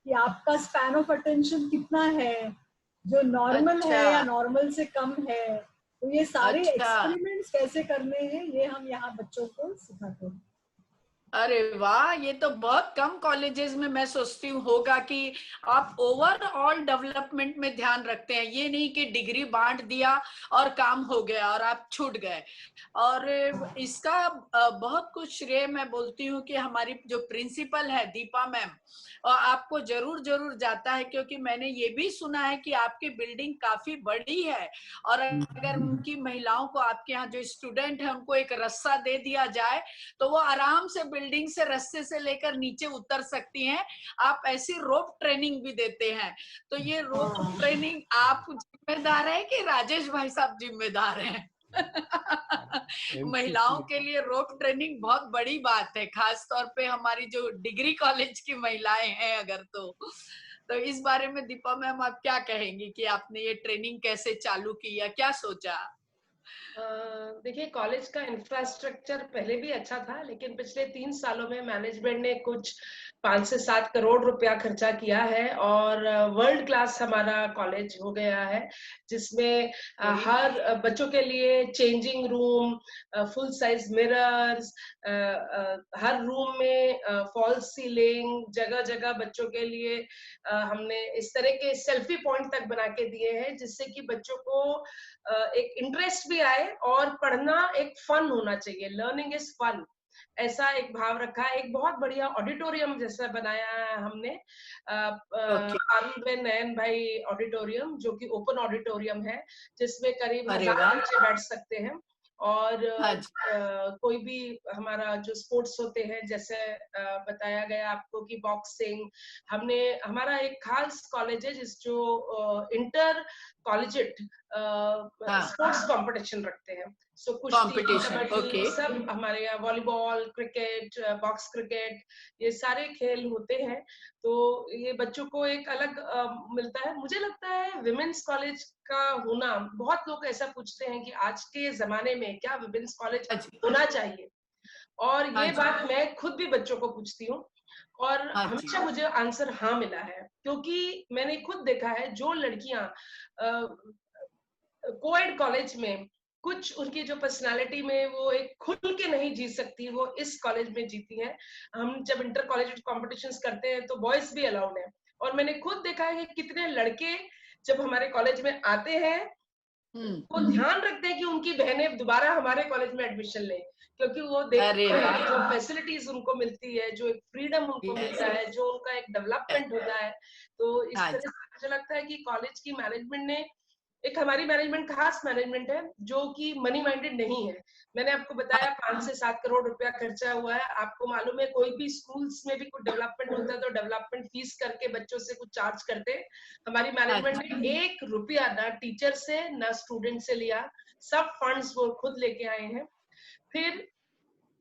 कि आपका स्पैन ऑफ अटेंशन कितना है, जो नॉर्मल है या नॉर्मल से कम है। तो ये सारे एक्सपेरिमेंट्स कैसे करने हैं ये हम यहाँ बच्चों को सिखाते हैं। अरे वाह, ये तो बहुत कम कॉलेजेस में मैं सोचती हूँ होगा कि आप ओवरऑल डेवलपमेंट में ध्यान रखते हैं, ये नहीं कि डिग्री बांट दिया और काम हो गया और आप छूट गए। और इसका बहुत कुछ श्रेय मैं बोलती हूँ कि हमारी जो प्रिंसिपल है दीपा मैम, आपको जरूर जरूर जाता है, क्योंकि मैंने ये भी सुना है कि आपकी बिल्डिंग काफी बड़ी है, और अगर उनकी महिलाओं को, आपके यहाँ जो स्टूडेंट है उनको एक रस्सा दे दिया जाए तो वो आराम से बिल्डिंग से रस्से से लेकर नीचे उतर सकती हैं। आप ऐसी रोप ट्रेनिंग भी देते हैं, तो ये रोप ट्रेनिंग आप जिम्मेदार है कि राजेश भाई साहब जिम्मेदार हैं? महिलाओं के लिए रोप ट्रेनिंग बहुत बड़ी बात है, खास तौर पे हमारी जो डिग्री कॉलेज की महिलाएं हैं अगर तो इस बारे में दीपा मैम आप क्या कहेंगी कि आपने ये ट्रेनिंग कैसे चालू की या क्या सोचा? देखिए, कॉलेज का इंफ्रास्ट्रक्चर पहले भी अच्छा था, लेकिन पिछले 3 सालों में मैनेजमेंट ने कुछ 5 से 7 करोड़ रुपया खर्चा किया है और वर्ल्ड क्लास हमारा कॉलेज हो गया है, जिसमें हर बच्चों के लिए changing room, full size mirrors, हर रूम में फॉल सीलिंग, जगह जगह बच्चों के लिए हमने इस तरह के सेल्फी पॉइंट तक बना के दिए हैं, जिससे कि बच्चों को एक इंटरेस्ट भी आए और पढ़ना एक फन होना चाहिए। लर्निंग इज फन, ऐसा एक भाव रखा है। एक बहुत बढ़िया ऑडिटोरियम जैसा बनाया है हमने, आनंदबेन नयन भाई ऑडिटोरियम, जो कि ओपन ऑडिटोरियम है, जिसमें करीब 1000 बच्चे बैठ सकते हैं। और कोई भी हमारा जो स्पोर्ट्स होते हैं, जैसे बताया गया आपको कि बॉक्सिंग, हमारा एक खास कॉलेज है जो इंटर कॉलेजिएट स्पोर्ट्स कंपटीशन रखते हैं। सो कुश्ती, कबड्डी, सब हमारे यहाँ, वॉलीबॉल, क्रिकेट, बॉक्स क्रिकेट, ये सारे खेल होते हैं। तो ये बच्चों को एक अलग मिलता है। मुझे लगता है विमेंस कॉलेज का होना, बहुत लोग ऐसा पूछते हैं कि आज के जमाने में क्या विमेंस कॉलेज होना चाहिए, और ये बात मैं खुद भी बच्चों को पूछती हूँ और हमेशा मुझे आंसर हाँ मिला है, क्योंकि मैंने खुद देखा है जो लड़कियां कोएड कॉलेज में कुछ उनकी जो पर्सनालिटी में वो एक खुल के नहीं जी सकती, वो इस कॉलेज में जीती हैं। हम जब इंटर कॉलेज कॉम्पिटिशंस करते हैं तो बॉयज भी अलाउड है, और मैंने खुद देखा है कि कितने लड़के जब हमारे कॉलेज में आते हैं वो ध्यान रखते हैं कि उनकी बहनें दोबारा हमारे कॉलेज में एडमिशन लें, क्योंकि वो देखते हैं कि जो फैसिलिटीज उनको मिलती है, जो एक फ्रीडम उनको मिलता है, जो उनका एक डेवलपमेंट होता है। तो इस तरह से मुझे लगता है कि कॉलेज की मैनेजमेंट ने, एक हमारी मैनेजमेंट खास मैनेजमेंट है जो कि मनी माइंडेड नहीं है। मैंने आपको बताया 5 से 7 करोड़ रुपया खर्चा हुआ है। आपको मालूम है कोई भी स्कूल्स में भी कुछ डेवलपमेंट होता है तो डेवलपमेंट फीस करके बच्चों से कुछ चार्ज करते हैं। हमारी मैनेजमेंट ने 1 रुपया ना टीचर से ना स्टूडेंट से लिया, सब फंड्स वो खुद लेके आए हैं। फिर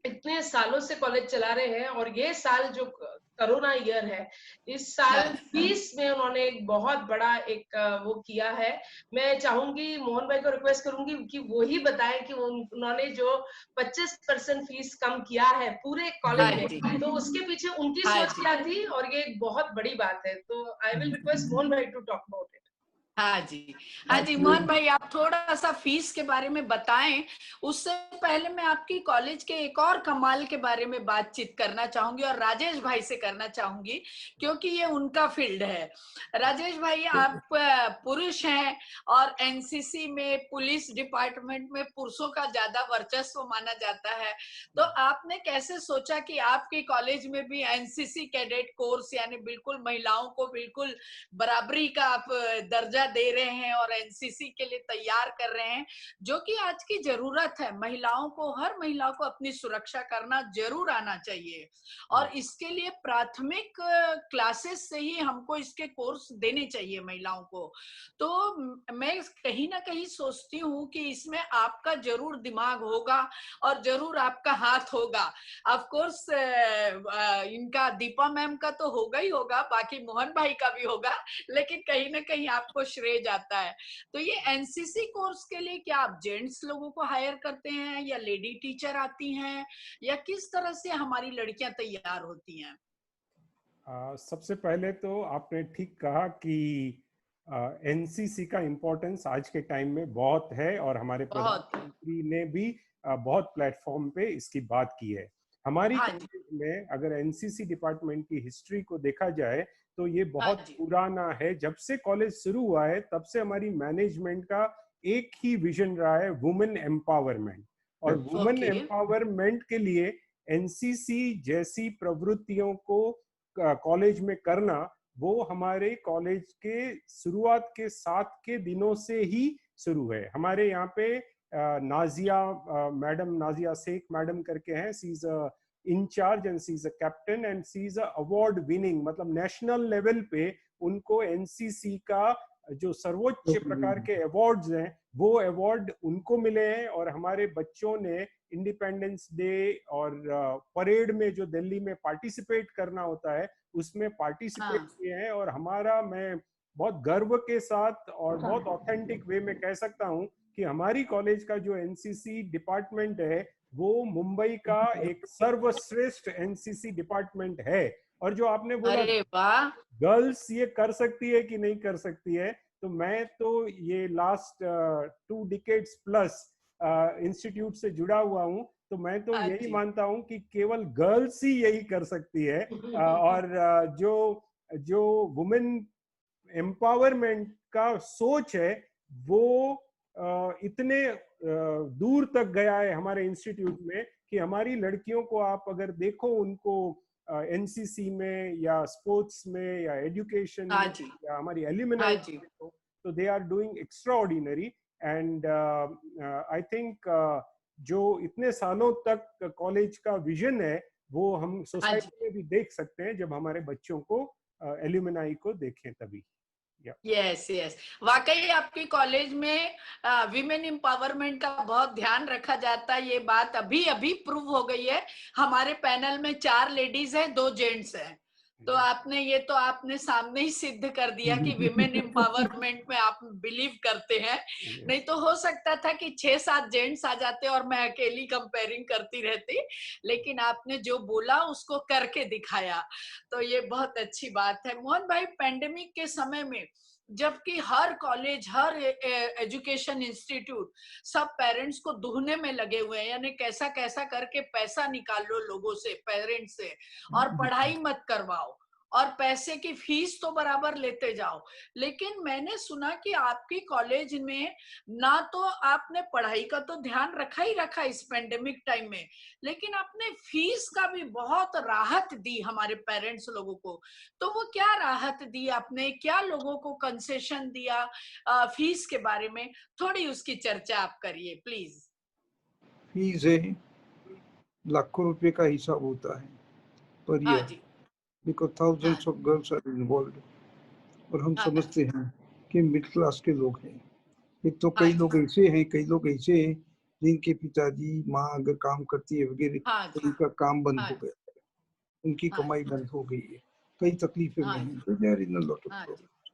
इतने सालों से कॉलेज चला रहे हैं, और ये साल जो कोरोना ईयर है, इस साल फीस में उन्होंने एक बहुत बड़ा एक वो किया है। मैं चाहूंगी, मोहन भाई को रिक्वेस्ट करूंगी कि वो ही बताएं कि उन्होंने जो 25% फीस कम किया है पूरे कॉलेज में, तो उसके पीछे उनकी सोच क्या थी, और ये एक बहुत बड़ी बात है। तो आई विल रिक्वेस्ट मोहन भाई टू टॉक अबाउट इट। हाँ जी मोहन भाई, आप थोड़ा सा फीस के बारे में बताएं। उससे पहले मैं आपकी कॉलेज के एक और कमाल के बारे में बातचीत करना चाहूंगी, और राजेश भाई से करना चाहूंगी क्योंकि ये उनका फील्ड है। राजेश भाई, आप पुरुष हैं और एनसीसी में, पुलिस डिपार्टमेंट में पुरुषों का ज्यादा वर्चस्व माना जाता है, तो आपने कैसे सोचा कि आपके कॉलेज में भी एनसीसी कैडेट कोर्स, यानी बिल्कुल महिलाओं को बिल्कुल बराबरी का आप दर्जा दे रहे हैं और एनसीसी के लिए तैयार कर रहे हैं, जो कि आज की जरूरत है। महिलाओं को, हर महिला को अपनी सुरक्षा करना जरूर आना चाहिए, और इसके लिए प्राथमिक क्लासेस से ही हमको इसके कोर्स देने चाहिए महिलाओं को। तो मैं कहीं ना कहीं सोचती हूँ कि इसमें आपका जरूर दिमाग होगा और जरूर आपका हाथ होगा। ऑफ कोर्स इनका, दीपा मैम का तो होगा ही होगा, बाकी मोहन भाई का भी होगा, लेकिन कहीं ना कहीं आपको श्रेय जाता है। तो ये एनसीसी कोर्स के लिए क्या आप जेंट्स लोगों को हायर करते हैं, या लेडी टीचर आती हैं, या किस तरह से हमारी लड़कियां तैयार होती हैं? सबसे पहले तो आपने ठीक कहा कि एनसीसी का इम्पोर्टेंस आज के टाइम में बहुत है, और हमारे प्रधानमंत्री ने भी बहुत प्लेटफॉर्म पे इसकी बात की है। हमारी कॉलेज में अगर एनसीसी डिपार्टमेंट की हिस्ट्री को देखा जाए तो ये बहुत पुराना है। जब से कॉलेज शुरू हुआ है तब से हमारी मैनेजमेंट का एक ही विजन रहा है, वुमेन एम्पावरमेंट। और वुमेन एम्पावरमेंट के लिए एनसीसी जैसी प्रवृत्तियों को कॉलेज में करना, वो हमारे कॉलेज के शुरुआत के 7 के दिनों से ही शुरू है। हमारे यहाँ पे नाजिया मैडम, नाजिया शेख मैडम करके हैं, she is in charge and she is a captain and she is a award winning, मतलब नेशनल लेवल पे उनको एनसीसी का जो सर्वोच्च प्रकार के अवार्ड्स हैं वो अवार्ड उनको मिले हैं, और हमारे बच्चों ने इंडिपेंडेंस डे और परेड में जो दिल्ली में पार्टिसिपेट करना होता है उसमें पार्टिसिपेट किए हैं। और हमारा, मैं बहुत गर्व के साथ और बहुत ऑथेंटिक वे में कह सकता हूं कि हमारी कॉलेज का जो एनसीसी डिपार्टमेंट है वो मुंबई का एक सर्वश्रेष्ठ एनसीसी डिपार्टमेंट है। और जो आपने बोला गर्ल्स ये कर सकती है कि नहीं कर सकती है, तो मैं तो ये लास्ट 2 डिकेड्स प्लस इंस्टीट्यूट से जुड़ा हुआ हूँ, तो मैं तो यही मानता हूँ कि केवल गर्ल्स ही यही कर सकती है। और जो वुमेन एम्पावरमेंट का सोच है वो इतने दूर तक गया है हमारे इंस्टीट्यूट में कि हमारी लड़कियों को आप अगर देखो, उनको एनसीसी में या स्पोर्ट्स में या एजुकेशन में या हमारी एल्यूमिनाई तो they are doing extraordinary. And I think जो इतने सालों तक कॉलेज का विजन है वो हम सोसाइटी में भी देख सकते हैं जब हमारे बच्चों को एल्यूमिनाई को देखें तभी। यस यस, वाकई आपकी कॉलेज में विमेन एम्पावरमेंट का बहुत ध्यान रखा जाता है। ये बात अभी अभी प्रूव हो गई है। हमारे पैनल में 4 लेडीज हैं, 2 जेंट्स हैं, तो आपने सामने ही सिद्ध कर दिया कि विमेन एम्पावरमेंट में आप बिलीव करते हैं। नहीं तो हो सकता था कि 6-7 जेंट्स आ जाते और मैं अकेली कंपेयरिंग करती रहती, लेकिन आपने जो बोला उसको करके दिखाया, तो ये बहुत अच्छी बात है। मोहन भाई, पेंडेमिक के समय में जबकि हर कॉलेज, हर एजुकेशन इंस्टीट्यूट सब पेरेंट्स को ढूंढने में लगे हुए हैं, यानी कैसा कैसा करके पैसा निकाल लो लोगों से, पेरेंट्स से, और पढ़ाई मत करवाओ और पैसे की फीस तो बराबर लेते जाओ। लेकिन मैंने सुना कि आपकी कॉलेज में ना तो आपने पढ़ाई का तो ध्यान रखा ही रखा इस पेंडेमिक टाइम में, लेकिन आपने फीस का भी बहुत राहत दी हमारे पेरेंट्स लोगों को। तो वो क्या राहत दी आपने, क्या लोगों को कंसेशन दिया फीस के बारे में? थोड़ी उसकी चर्चा आप करिए प्लीज। फीस है, लाखों रुपए का हिसाब होता है per year, because thousands of girls are involved। और हम समझते हैं कि मिडिल क्लास के लोग हैं। एक तो कई लोग ऐसे हैं जिनके पिताजी माँ अगर काम करती है वगैरह तो उनका काम बंद हो गया, उनकी कमाई बंद हो गई है, कई तकलीफें में हैं, तो they are in a lot of problems.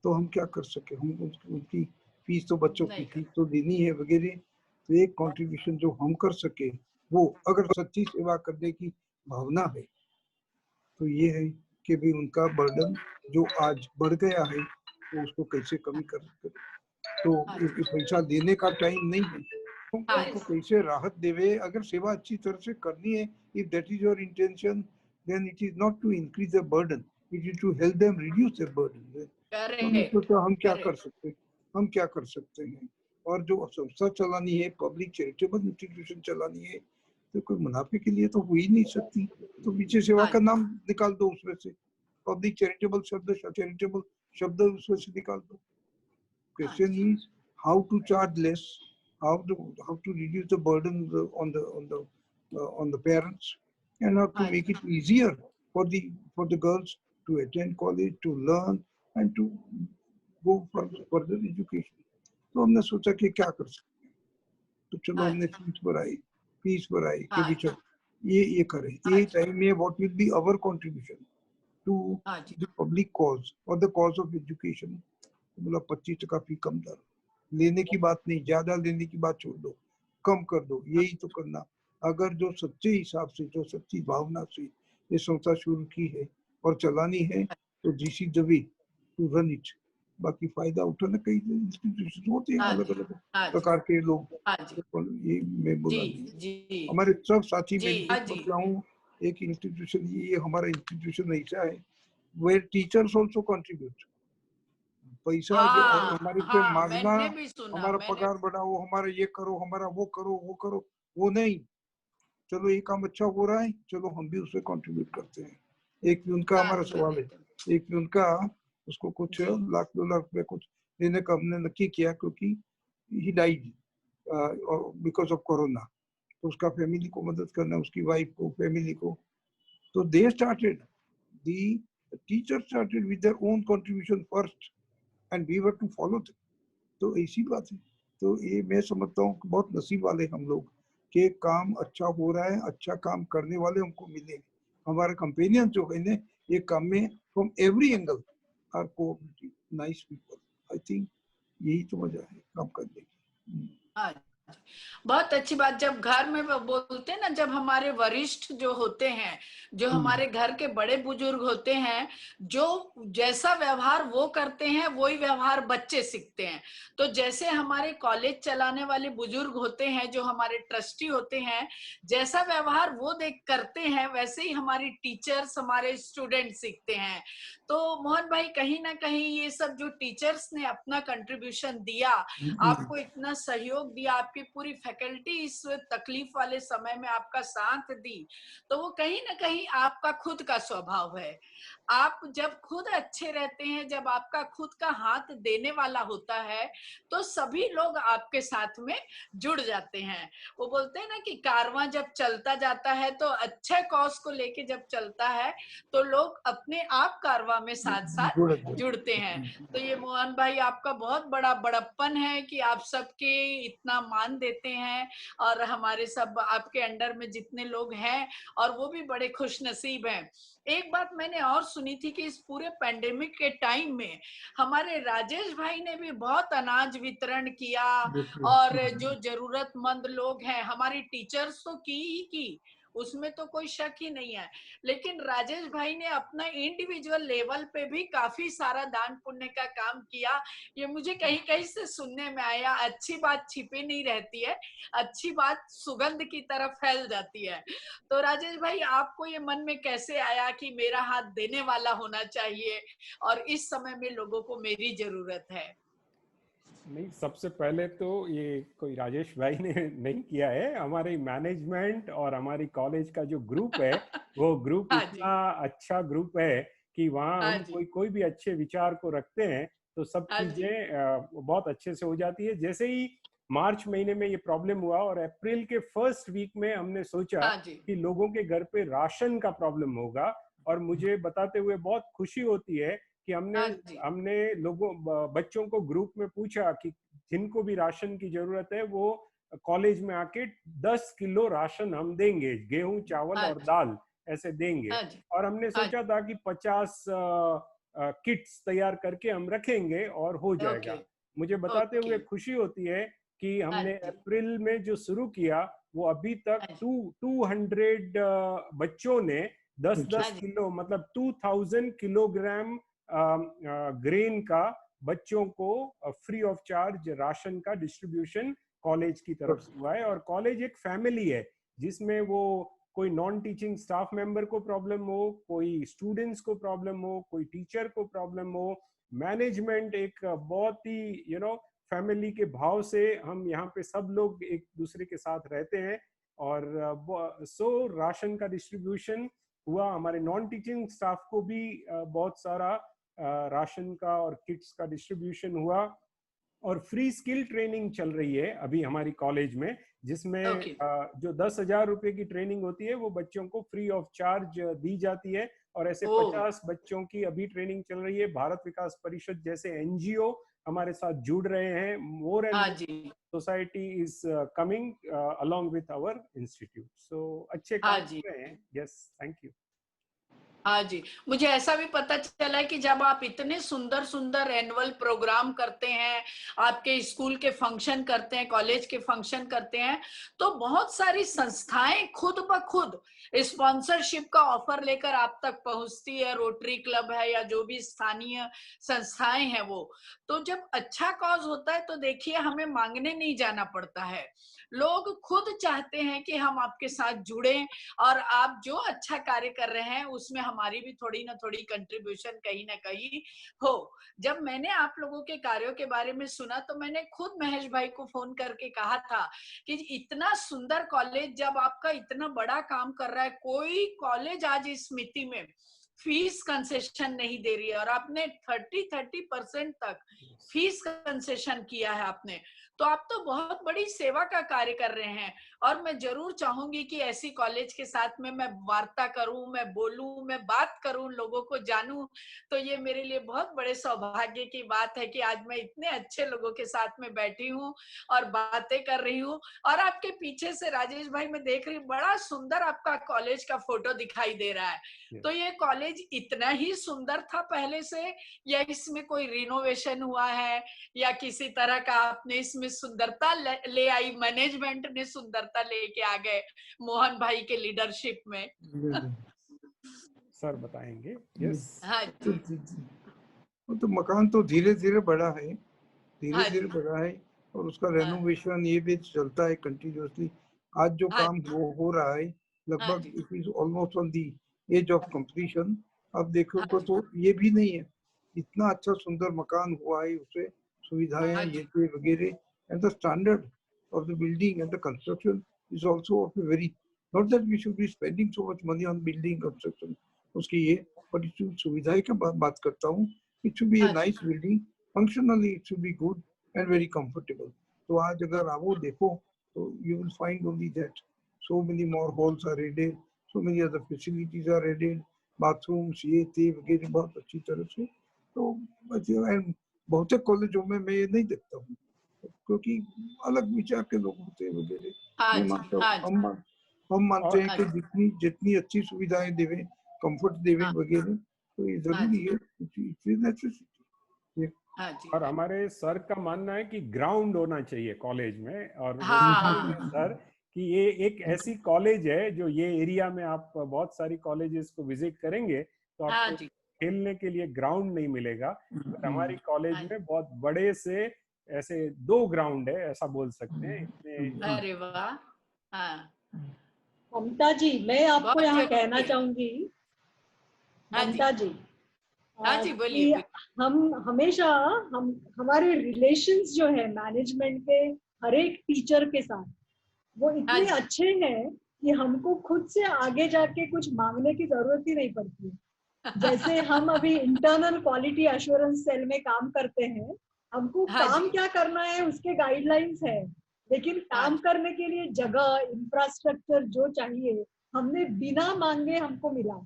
तो हम क्या कर सके, हम उनकी फीस तो, बच्चों की फीस तो देनी है वगैरह। तो एक कंट्रीब्यूशन जो हम कर सके वो, अगर सच्ची सेवा करने की भावना है तो ये है कि भी उनका बर्डन जो आज बढ़ गया है तो उसको कैसे कमी कर सकते। तो पैसा देने का टाइम नहीं है, उनको कैसे राहत देवे। अगर सेवा अच्छी तरह से करनी है, if that is your intention, then it is not to increase the burden, it is to help them reduce the burden. तो हम क्या कर सकते हैं। और जो संस्था चलानी है, पब्लिक चैरिटेबल इंस्टीट्यूशन चलानी है, तो कोई मुनाफे के लिए तो हो ही नहीं सकती। तो पीछे सेवा का नाम निकाल दो उसमें से, पब्लिक चैरिटेबल शब्द उसमें से निकाल दो। Question is how to charge less, how to reduce the burden on the parents, and how to make it easier for the girls to attend college, to learn and to go for further education। तो हमने सोचा कि क्या कर सकते हैं, तो चलो हमने फीस बढ़ाई कि भी चलो ये करें। ये टाइम में what will be our contribution to the public cause or the cause of education। बोला 25% फी कम दर, लेने की बात नहीं, ज्यादा लेने की बात छोड़ दो, कम कर दो, यही तो करना। अगर जो सच्चे हिसाब से, जो सच्ची भावना से ये संस्था शुरू की है और चलानी है, तो this is the way to run it. बाकी फायदा उठाना, कई इंस्टीट्यूशन होते हैं अलग अलग प्रकार के लोग, ये मैं बोला नहीं। हमारे सब साथी में एक इंस्टीट्यूशन, ये हमारा इंस्टीट्यूशन ऐसा है where teachers also contribute। पैसा जो हमारे पे मांगना, हमारा पगार बढ़ाओ, हमारा ये करो, हमारा वो करो, वो नहीं। चलो ये काम अच्छा हो रहा है, चलो हम भी उसमें कंट्रीब्यूट करते हैं। एक भी उनका हमारा सवाल है, एक भी उनका उसको कुछ लाख 2 लाख रुपए कुछ देने का हमने नक्की किया, क्योंकि he died because of corona. तो उसका फैमिली को मदद करना, उसकी वाइफ को, फैमिली को। तो they started, the teacher started with their own contribution first, and we were to follow them. तो ऐसी बात है। तो ये मैं समझता हूँ कि बहुत नसीब वाले हम लोग कि काम अच्छा हो रहा है, अच्छा काम करने वाले हमको मिले। हमारे कंपेनियन जो है ना ये काम में from every angle are cooperative nice people. I think यही तो मजा है काम करने की। हाँ, बहुत अच्छी बात। जब घर में बोलते हैं ना, जब हमारे वरिष्ठ जो होते हैं, जो हमारे घर के बड़े बुजुर्ग होते हैं, जो जैसा व्यवहार वो करते हैं वही व्यवहार बच्चे सीखते हैं। तो जैसे हमारे कॉलेज चलाने वाले बुजुर्ग होते हैं, जो हमारे ट्रस्टी होते हैं, जैसा व्यवहार वो देख करते हैं वैसे ही हमारी टीचर्स, हमारे स्टूडेंट सीखते हैं। तो मोहन भाई, कहीं ना कहीं ये सब जो टीचर्स ने अपना कंट्रीब्यूशन दिया, आपको इतना सहयोग दिया, आपकी पूरी फैकल्टी इस तकलीफ वाले समय में आपका साथ दी, तो वो कहीं ना कहीं आपका खुद का स्वभाव है। आप जब खुद अच्छे रहते हैं, जब आपका खुद का हाथ देने वाला होता है, तो सभी लोग आपके साथ में जुड़ जाते हैं। वो बोलते हैं ना कि कारवां जब चलता जाता है तो अच्छे कॉज को लेके जब चलता है तो लोग अपने आप कारवां में साथ साथ जुड़ते हैं। तो ये मोहन भाई आपका बहुत बड़ा बड़प्पन है कि आप सबके इतना मान देते हैं, और हमारे सब आपके अंडर में जितने लोग हैं, और वो भी बड़े खुश नसीब हैं। एक बात मैंने और सुनी थी कि इस पूरे पेंडेमिक के टाइम में हमारे राजेश भाई ने भी बहुत अनाज वितरण किया, और जो जरूरतमंद लोग हैं, हमारी टीचर्स तो की ही की, उसमें तो कोई शक ही नहीं है, लेकिन राजेश भाई ने अपना इंडिविजुअल लेवल पे भी काफी सारा दान पुण्य का काम किया। ये मुझे कहीं कहीं से सुनने में आया। अच्छी बात छिपी नहीं रहती है, अच्छी बात सुगंध की तरफ फैल जाती है। तो राजेश भाई, आपको ये मन में कैसे आया कि मेरा हाथ देने वाला होना चाहिए और इस समय में लोगों को मेरी जरूरत है? नहीं, सबसे पहले तो ये कोई राजेश भाई ने नहीं किया है। हमारे मैनेजमेंट और हमारी कॉलेज का जो ग्रुप है वो ग्रुप इतना अच्छा ग्रुप है कि वहाँ हम कोई भी अच्छे विचार को रखते हैं तो सब चीजें बहुत अच्छे से हो जाती है। जैसे ही मार्च महीने में ये प्रॉब्लम हुआ और अप्रैल के फर्स्ट वीक में हमने सोचा कि लोगों के घर पे राशन का प्रॉब्लम होगा, और मुझे बताते हुए बहुत खुशी होती है कि हमने लोगों बच्चों को ग्रुप में पूछा कि जिनको भी राशन की जरूरत है वो कॉलेज में आके 10 किलो राशन हम देंगे, गेहूं, चावल और दाल ऐसे देंगे। और हमने सोचा था कि 50 किट्स तैयार करके हम रखेंगे और हो जाएगा। मुझे बताते हुए खुशी होती है कि हमने अप्रैल में जो शुरू किया वो अभी तक 200 बच्चों ने 10-10 किलो मतलब 2000 किलोग्राम ग्रेन का बच्चों को फ्री ऑफ चार्ज राशन का डिस्ट्रीब्यूशन कॉलेज की तरफ से हुआ है। और कॉलेज एक फैमिली है जिसमें वो कोई नॉन टीचिंग स्टाफ मेंबर को प्रॉब्लम हो, कोई स्टूडेंट्स को प्रॉब्लम हो, कोई टीचर को प्रॉब्लम हो, मैनेजमेंट एक बहुत ही फैमिली के भाव से हम यहाँ पे सब लोग एक दूसरे के साथ रहते हैं। और सो राशन का डिस्ट्रीब्यूशन हुआ। हमारे नॉन टीचिंग स्टाफ को भी बहुत सारा राशन का और किट्स का डिस्ट्रीब्यूशन हुआ। और फ्री स्किल ट्रेनिंग चल रही है अभी हमारी कॉलेज में, जिसमें जो 10,000 रुपए की ट्रेनिंग होती है वो बच्चों को फ्री ऑफ चार्ज दी जाती है। और ऐसे 50 बच्चों की अभी ट्रेनिंग चल रही है। भारत विकास परिषद जैसे एनजीओ हमारे साथ जुड़ रहे हैं। More and society is coming along with our institute. So अच्छे काम कर रहे हैं। Yes, thank you. हाँ जी, मुझे ऐसा भी पता चला है कि जब आप इतने सुंदर सुंदर एनुअल प्रोग्राम करते हैं, आपके स्कूल के फंक्शन करते हैं, कॉलेज के फंक्शन करते हैं, तो बहुत सारी संस्थाएं खुद ब खुद स्पॉन्सरशिप का ऑफर लेकर आप तक पहुंचती है। रोटरी क्लब है या जो भी स्थानीय संस्थाएं हैं वो। तो जब अच्छा कॉज होता है तो देखिए हमें मांगने नहीं जाना पड़ता है, लोग खुद चाहते हैं कि हम आपके साथ जुड़ें और आप जो अच्छा कार्य कर रहे हैं उसमें हमारी भी थोड़ी ना थोड़ी कंट्रीब्यूशन कहीं ना कहीं हो। जब मैंने आप लोगों के कार्यों के बारे में सुना तो मैंने खुद महेश भाई को फोन करके कहा था कि इतना सुंदर कॉलेज जब आपका इतना बड़ा काम कर रहा है, कोई कॉलेज आज इस मिति में फीस कंसेशन नहीं दे रही है, और आपने 30% तक फीस कंसेशन किया है आपने, तो आप तो बहुत बड़ी सेवा का कार्य कर रहे हैं। और मैं जरूर चाहूंगी कि ऐसी कॉलेज के साथ में मैं वार्ता करूं, मैं बोलूं, मैं बात करूं, लोगों को जानूं। तो ये मेरे लिए बहुत बड़े सौभाग्य की बात है कि आज मैं इतने अच्छे लोगों के साथ में बैठी हूं और बातें कर रही हूँ। और आपके पीछे से राजेश भाई मैं देख रही हूँ, बड़ा सुंदर आपका कॉलेज का फोटो दिखाई दे रहा है। तो ये कॉलेज इतना ही सुंदर था पहले से, या इसमें कोई रिनोवेशन हुआ है, या किसी तरह का आपने इसमें सुंदरता ले आई, मैनेजमेंट ने सुंदरता लेके आ गए मोहन भाई के लीडरशिप में? सर बताएंगे। यस। हाँ जी। तो मकान तो धीरे धीरे बढ़ा है, धीरे धीरे बढ़ा है, और उसका रेनोवेशन ये भी चलता है कंटिन्यूअसली। आज जो काम हो रहा है लगभग it is almost on the edge of completion. अब देखो को तो ये भी नहीं है, इतना अच्छा सुंदर मकान हुआ है, उससे सुविधाएं ये वगैरह, and the standard of the building and the construction is also of a very, not that we should be spending so much money on building construction उसकी ये, पर सुविधाएं की बात करता हूँ। It should be a nice building, functionally it should be good and very comfortable. तो आज अगर आप वो देखो तो you will find only that so many more halls are added, so many other facilities are added, bathrooms ये थे वगैरह बहुत अच्छी तरह से। तो and बहुत से कॉलेजों में मैं ये नहीं देखता हूँ, क्योंकि अलग विचार के लोग होते हैं वगैरह। मैं मानता हूँ, हम मानते हैं कि जितनी अच्छी सुविधाएं देवें, कंफर्ट देवें वगैरह, तो ये जरूरी है, इट इज नेसेसिटी। और हमारे सर का मानना है कि ग्राउंड होना चाहिए कॉलेज में, और सर कि ये एक ऐसी कॉलेज है जो ये एरिया में आप बहुत सारी कॉलेजेस को विजिट करेंगे तो आपको खेलने के लिए ग्राउंड नहीं मिलेगा। तो हमारी कॉलेज में बहुत बड़े से ऐसे 2 ग्राउंड है, ऐसा बोल सकते हैं। अरे वाह। ममता जी, मैं आपको यहाँ कहना चाहूंगी, ममता जी, जी बोलिए। हम हमेशा हमारे रिलेशंस जो है मैनेजमेंट के हर एक टीचर के साथ, वो इतने अच्छे हैं कि हमको खुद से आगे जाके कुछ मांगने की जरूरत ही नहीं पड़ती है। जैसे हम अभी इंटरनल क्वालिटी एश्योरेंस सेल में काम करते हैं, हमको काम क्या करना है उसके गाइडलाइंस है, लेकिन काम करने के लिए जगह, इंफ्रास्ट्रक्चर जो चाहिए हमने बिना मांगे हमको मिला।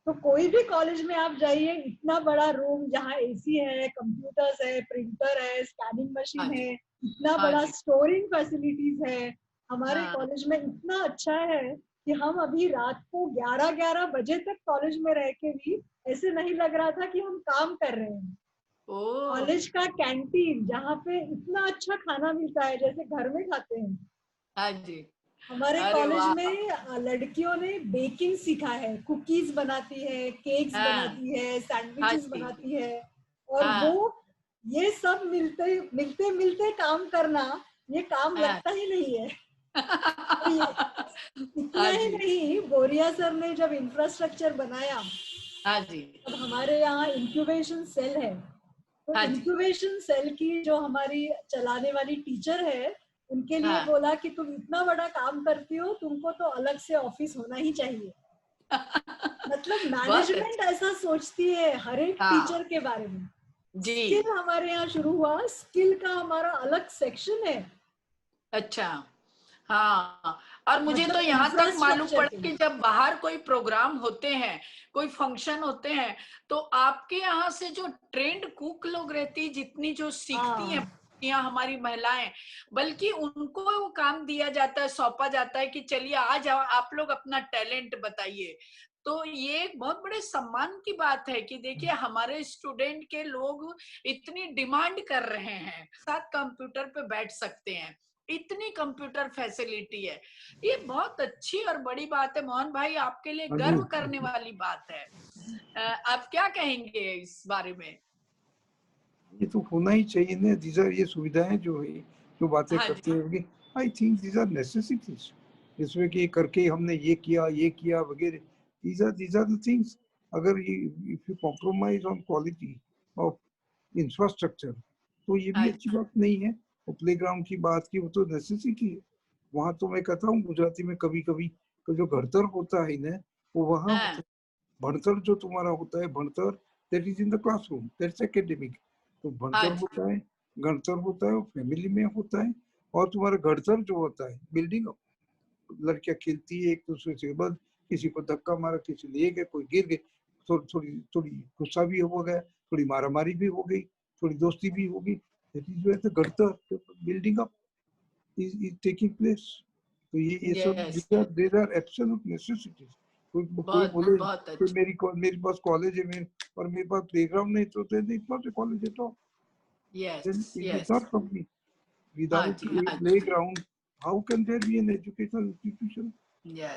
तो कोई भी कॉलेज में आप जाइए, इतना बड़ा रूम जहाँ एसी है, कंप्यूटर्स है, प्रिंटर है, स्कैनिंग मशीन है, इतना बड़ा स्टोरिंग फैसिलिटीज है, हमारे कॉलेज में इतना अच्छा है कि हम अभी रात को 11-11 बजे तक कॉलेज में रह के भी ऐसे नहीं लग रहा था कि हम काम कर रहे हैं। कॉलेज का कैंटीन जहाँ पे इतना अच्छा खाना मिलता है जैसे घर में खाते हैं। हमारे कॉलेज में लड़कियों ने बेकिंग सीखा है, कुकीज बनाती है, केक्स बनाती है, सैंडविचेस बनाती है, और वो ये सब मिलते काम करना, ये काम लगता ही नहीं है। इतना ही नहीं, बोरिया सर ने जब इंफ्रास्ट्रक्चर बनाया, अब हमारे यहाँ इंक्यूबेशन सेल है, तो इंक्यूबेशन सेल की जो हमारी चलाने वाली टीचर है, उनके लिए बोला कि तुम इतना बड़ा काम करती हो, तुमको तो अलग से ऑफिस होना ही चाहिए। मतलब मैनेजमेंट ऐसा सोचती है हर एक टीचर के बारे में। स्किल हमारे यहाँ शुरू हुआ, स्किल का हमारा अलग सेक्शन है। अच्छा, हाँ। और मुझे तो यहाँ तक मालूम पड़ा कि जब बाहर कोई प्रोग्राम होते हैं, कोई फंक्शन होते हैं, तो आपके यहाँ से जो ट्रेंड कुक लोग रहती, जितनी जो सीखती हैं यहाँ हमारी महिलाएं, बल्कि उनको वो काम दिया जाता है, सौंपा जाता है कि चलिए आज आप लोग अपना टैलेंट बताइए। तो ये एक बहुत बड़े सम्मान की बात है कि देखिए हमारे स्टूडेंट के लोग इतनी डिमांड कर रहे हैं, साथ कंप्यूटर पे बैठ सकते हैं, इतनी कंप्यूटर फैसिलिटी है। ये बहुत अच्छी और बड़ी बात है मोहन भाई, आपके लिए गर्व करने वाली बात है। आप क्या कहेंगे इस बारे में? ये तो होना ही चाहिए ना, ये सुविधाएं जो है, जो बातें करते हैं, I think these are necessities, इसमें कि करके हमने ये किया वगैरह, these are the things. अगर if you compromise on quality of infrastructure, तो ये भी अच्छी बात नहीं है। और प्लेग्राउंड की बात की, वो तो नेसेसिटी है। वहाँ तो मैं कहता हूँ गुजराती में कभी कभी जो घरतर होता है ना, वो वहाँ भणतर जो तुम्हारा होता है, bhantar that is in the classroom, that's academic. तो भणतर होता है, गणतर होता है, वो फैमिली में होता है। और तुम्हारा गणतर जो होता है बिल्डिंग अप, लड़कियां खेलती है एक दूसरे से, बस किसी को धक्का मारा, किसी ले गए, कोई गिर गए, थोड़ी गुस्सा भी हो गया, थोड़ी मारामारी भी हो गई, थोड़ी दोस्ती भी होगी। That is where the ganatar building up is taking place। तो ये सब देयर आर एब्सोल्यूट नेसेसिटीज। कोई बोले कि मेरे पास कॉलेज है और मेरे पास प्लेग्राउंड नहीं, तो it's not a college at all. then it is not complete without a playground. How can there be an educational institution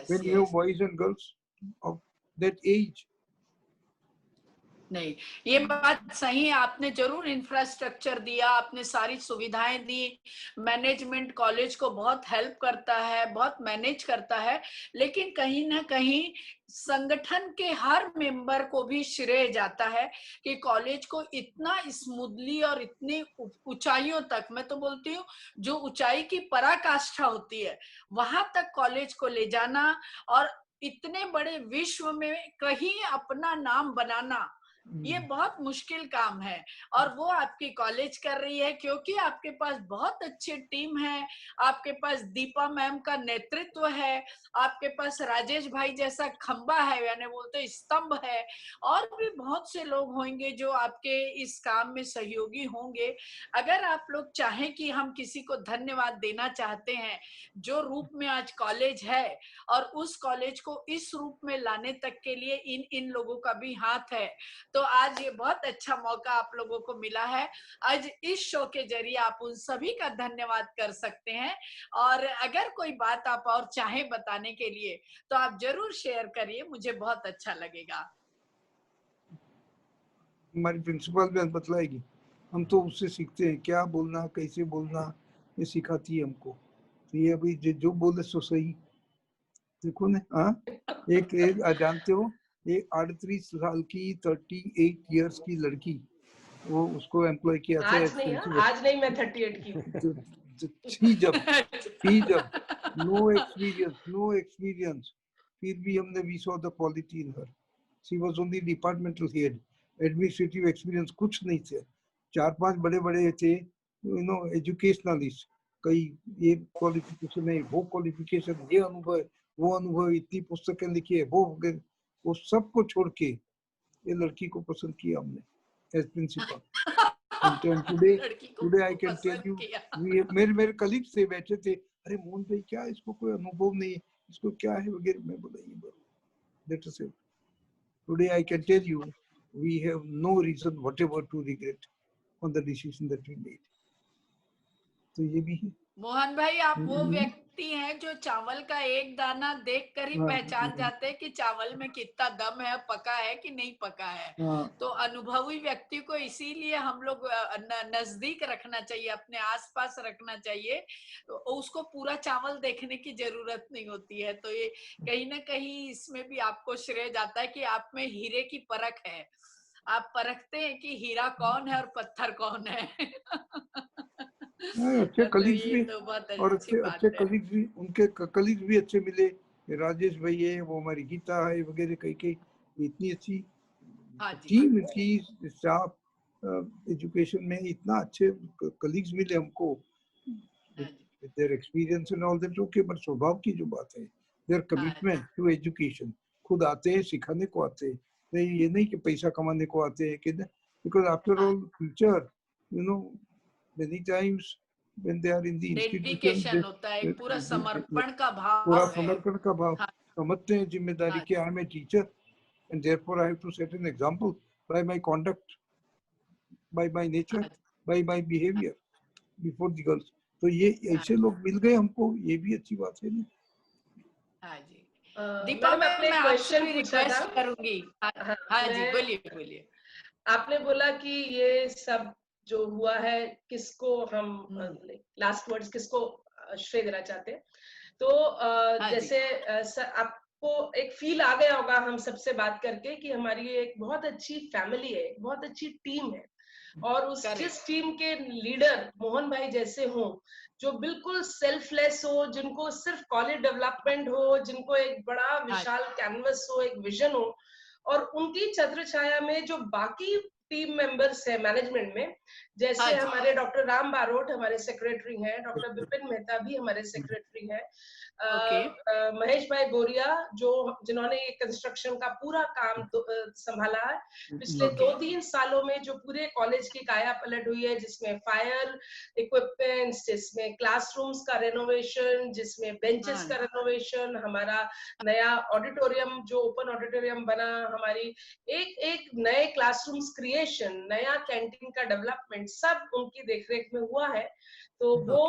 when you have boys and girls of that age? नहीं, ये बात सही है। आपने जरूर इंफ्रास्ट्रक्चर दिया, आपने सारी सुविधाएं दी, मैनेजमेंट कॉलेज को बहुत हेल्प करता है, बहुत मैनेज करता है, लेकिन कहीं ना कहीं संगठन के हर मेंबर को भी श्रेय जाता है कि कॉलेज को इतना स्मूथली और इतनी ऊंचाइयों तक, मैं तो बोलती हूँ जो ऊंचाई की पराकाष्ठा होती है, वहां तक कॉलेज को ले जाना और इतने बड़े विश्व में कहीं अपना नाम बनाना, ये बहुत मुश्किल काम है। और वो आपकी कॉलेज कर रही है, क्योंकि आपके पास बहुत अच्छी टीम है, आपके पास दीपा मैम का नेतृत्व है, आपके पास राजेश भाई जैसा खंबा है, यानी बोलते स्तंभ है, और भी बहुत से लोग होंगे जो आपके इस काम में सहयोगी होंगे। अगर आप लोग चाहें कि हम किसी को धन्यवाद देना चाहते हैं, जो रूप में आज कॉलेज है और उस कॉलेज को इस रूप में लाने तक के लिए इन लोगों का भी हाथ है, तो आज ये बहुत अच्छा मौका आप लोगों को मिला है। आज इस शो के जरिए आप उन सभी का धन्यवाद कर सकते हैं, और अगर कोई बात आप और चाहें बताने के लिए तो आप जरूर शेयर करिए, मुझे बहुत अच्छा लगेगा। हमारी प्रिंसिपल भी बतलाएगी, हम तो उससे सीखते हैं क्या बोलना, कैसे बोलना, ये सिखाती है हमको। तो ये अभी जो बोले सो सही, देखो ना। हाँ, एक जानते हो, एक 38 साल की 38 इयर्स की लड़की, वो उसको एम्प्लॉय किया था। आज नहीं मैं 38 की थी जब नो एक्सपीरियंस, फिर भी हमने we saw the quality in her. She was only departmental head, administrative experience कुछ नहीं थे। 4-5 बड़े थे, यू नो, एजुकेशनलिस्ट, कई ये क्वालिफिकेशन है, वो क्वालिफिकेशन, ये अनुभव, वो अनुभव, इतनी पुस्तकें लिखी है, वो सबको छोड़ के ये लड़की को पसंद किया हमने as principal. Today I can tell you, मेरे कलीग से बैठे थे, अरे मोहन भाई क्या इसको कोई अनुभव नहीं है, इसको क्या है वगैरह, मैं बोला ये that is it. Today I can tell you we have no reason whatever to regret on the decision that we made. तो ये भी है। मोहन भाई, आप वो व्यक्ति हैं जो चावल का एक दाना देखकर ही पहचान जाते हैं कि चावल में कितना दम है, पका है कि नहीं पका है। तो अनुभवी व्यक्ति को इसीलिए हम लोग नजदीक रखना चाहिए, अपने आसपास रखना चाहिए, तो उसको पूरा चावल देखने की जरूरत नहीं होती है। तो ये कहीं ना कहीं इसमें भी आपको श्रेय जाता है कि आप में हीरे की परख है, आप परखते हैं कि हीरा कौन है और पत्थर कौन है। अच्छे कलीग्स भी, और अच्छे कलीग्स भी, उनके कलीग्स भी अच्छे मिले। राजेश भाई है, वो हमारी गीता है वगैरह, कई इतनी अच्छी टीम, इनकी स्टाफ एजुकेशन में इतना अच्छे कलीग्स मिले हमको, their experience and all that. Okay, but स्वभाव की जो बात है, देयर कमिटमेंट टू एजुकेशन, खुद आते हैं, सिखाने को आते हैं, ये नहीं कि पैसा कमाने को आते हैं, कि because after all future, you know, many times when they are in the institution होता है, पूरा समर्पण का भाव, पूरा समर्पण का भाव समझते हैं जिम्मेदारी के। I am a teacher and therefore I have to set an example by my conduct, by my nature, by my behavior before the girls। तो ये ऐसे लोग मिल गए हमको, ये भी अच्छी बात है। हाँ जी, दीपा मैं आपसे भी रिक्वेस्ट करूंगी। हाँ जी, बोलिए। आपने बोला कि ये सब जो हुआ है, किसको हम लास्ट वर्ड्स किसको श्रेय देना चाहते हैं, तो जैसे आपको एक फील आ गया होगा हम सबसे बात करके कि हमारी एक बहुत अच्छी फैमिली है, बहुत अच्छी टीम है, और जिस टीम के लीडर मोहन भाई जैसे हो, जो बिल्कुल सेल्फलेस हो, जिनको सिर्फ कॉलेज डेवलपमेंट हो, जिनको एक बड़ा विशाल कैनवस हो, एक विजन हो, और उनकी छत्र छाया में जो बाकी टीम मेंबर्स है मैनेजमेंट में, जैसे हमारे डॉक्टर राम बारोट हमारे सेक्रेटरी हैं, डॉक्टर विपिन मेहता भी हमारे सेक्रेटरी हैं, महेश भाई गोरिया जिन्होंने ये कंस्ट्रक्शन का पूरा काम संभाला है पिछले 2-3 सालों में, जो पूरे कॉलेज की काया पलट हुई है, जिसमें फायर इक्विपमेंट्स, जिसमें क्लासरूम्स का रेनोवेशन, जिसमें बेंचेस का रेनोवेशन, हमारा नया ऑडिटोरियम जो ओपन ऑडिटोरियम बना, हमारी एक नए क्लासरूम्स क्रिएशन, नया कैंटीन का डेवलपमेंट, सब उनकी देखरेख में हुआ है। तो वो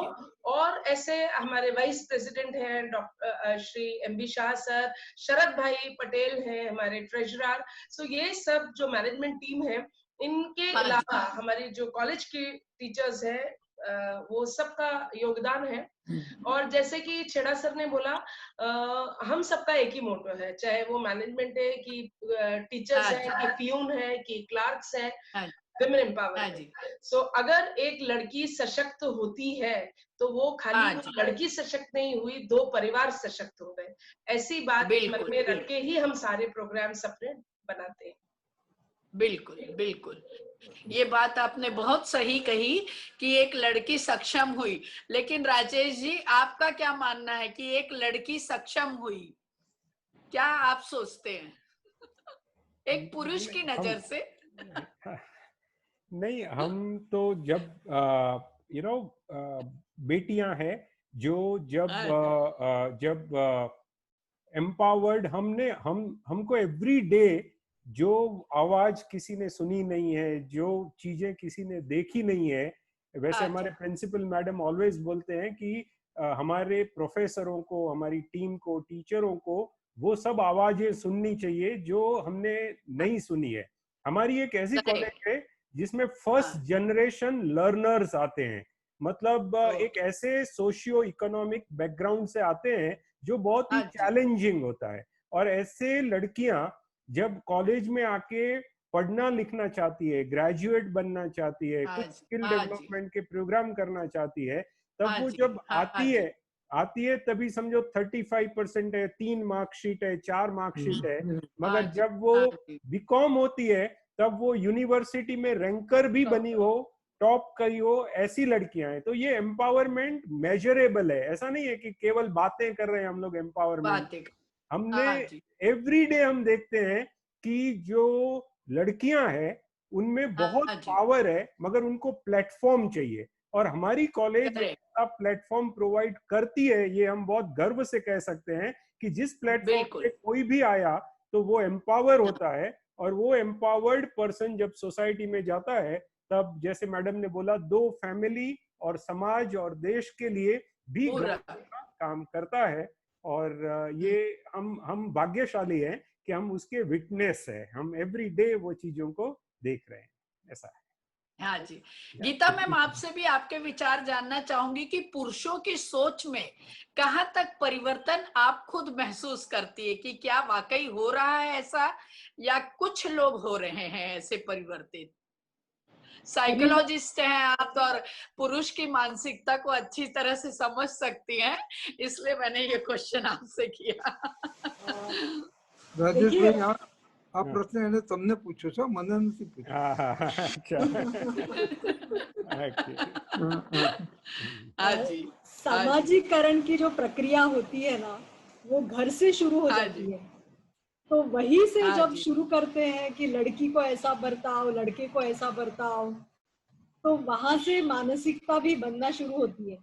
और ऐसे हमारे वाइस प्रेसिडेंट हैं doctor Shri MB Shah sir, Sharad bhai Patel हैं हमारे ट्रेजरर। सो ये सब जो मैनेजमेंट टीम है, इनके अलावा हमारी जो कॉलेज की टीचर्स हैं, वो सबका योगदान है। और जैसे कि छेड़ा सर ने बोला, हम सबका एक ही मोटो है, चाहे वो मैनेजमेंट है कि टीचर्स है कि प्यून है कि क्लार्क्स है, विमेन एम्पावरमेंट। सो अगर एक लड़की सशक्त होती है तो वो खाली लड़की सशक्त नहीं हुई, 2 परिवार सशक्त हो गए। ऐसी बात मन में रख के ही हम सारे प्रोग्राम्स अपने बनाते हैं। बिल्कुल बिल्कुल, ये बात आपने बहुत सही कही कि एक लड़की सक्षम हुई। लेकिन राजेश जी, आपका क्या मानना है कि एक लड़की सक्षम हुई, क्या आप सोचते हैं एक पुरुष की नजर से? नहीं, हम तो जब बेटियां हैं जो जब एम्पावर्ड, हमको एवरी डे जो आवाज किसी ने सुनी नहीं है, जो चीजें किसी ने देखी नहीं है, वैसे हमारे प्रिंसिपल मैडम ऑलवेज बोलते हैं कि हमारे प्रोफेसरों को, हमारी टीम को, टीचरों को वो सब आवाजें सुननी चाहिए जो हमने नहीं सुनी है। हमारी एक ऐसी कॉलेज है जिसमें फर्स्ट जनरेशन लर्नर्स आते हैं, मतलब एक ऐसे सोशियो इकोनॉमिक बैकग्राउंड से आते हैं जो बहुत ही चैलेंजिंग होता है। और ऐसे लड़कियां जब कॉलेज में आके पढ़ना लिखना चाहती है, ग्रेजुएट बनना चाहती है, कुछ स्किल डेवलपमेंट के प्रोग्राम करना चाहती है, तब वो जब आती है तभी समझो 35% है, 3 मार्कशीट है, 4 मार्कशीट है। मगर जब वो बीकॉम होती है तब वो यूनिवर्सिटी में रैंकर भी बनी हो, टॉप करी हो, ऐसी लड़कियां हैं। तो ये एम्पावरमेंट मेजरेबल है, ऐसा नहीं है कि केवल बातें कर रहे हैं हम लोग एम्पावरमेंट। हमने एवरी डे हम देखते हैं कि जो लड़कियां हैं उनमें बहुत पावर है, मगर उनको प्लेटफॉर्म चाहिए। और हमारी कॉलेज प्लेटफॉर्म प्रोवाइड करती है, ये हम बहुत गर्व से कह सकते हैं कि जिस प्लेटफॉर्म पे कोई भी आया तो वो एम्पावर होता है। और वो एम्पावर्ड पर्सन जब सोसाइटी में जाता है, तब जैसे मैडम ने बोला, 2 फैमिली और समाज और देश के लिए भी काम करता है। और ये हम भाग्यशाली हैं कि हम उसके विटनेस है, हम एवरी डे वो चीजों को देख रहे हैं, ऐसा है। हाँ जी, गीता मैम, आपसे भी आपके विचार जानना चाहूंगी कि पुरुषों की सोच में कहाँ तक परिवर्तन आप खुद महसूस करती है, कि क्या वाकई हो रहा है ऐसा, या कुछ लोग हो रहे हैं ऐसे परिवर्तित? साइकोलॉजिस्ट हैं आप और पुरुष की मानसिकता को अच्छी तरह से समझ सकती हैं, इसलिए मैंने ये क्वेश्चन आपसे किया। राजेश भाई, आप प्रश्न એને તમને પૂછ્યો છો, મને નથી પૂછ્યો। सामाजिकरण की जो प्रक्रिया होती है ना, वो घर से शुरू हो जाती है। तो वहीं से जब शुरू करते हैं कि लड़की को ऐसा बर्ताव, लड़के को ऐसा बर्ताव, तो वहां से मानसिकता भी बनना शुरू होती है।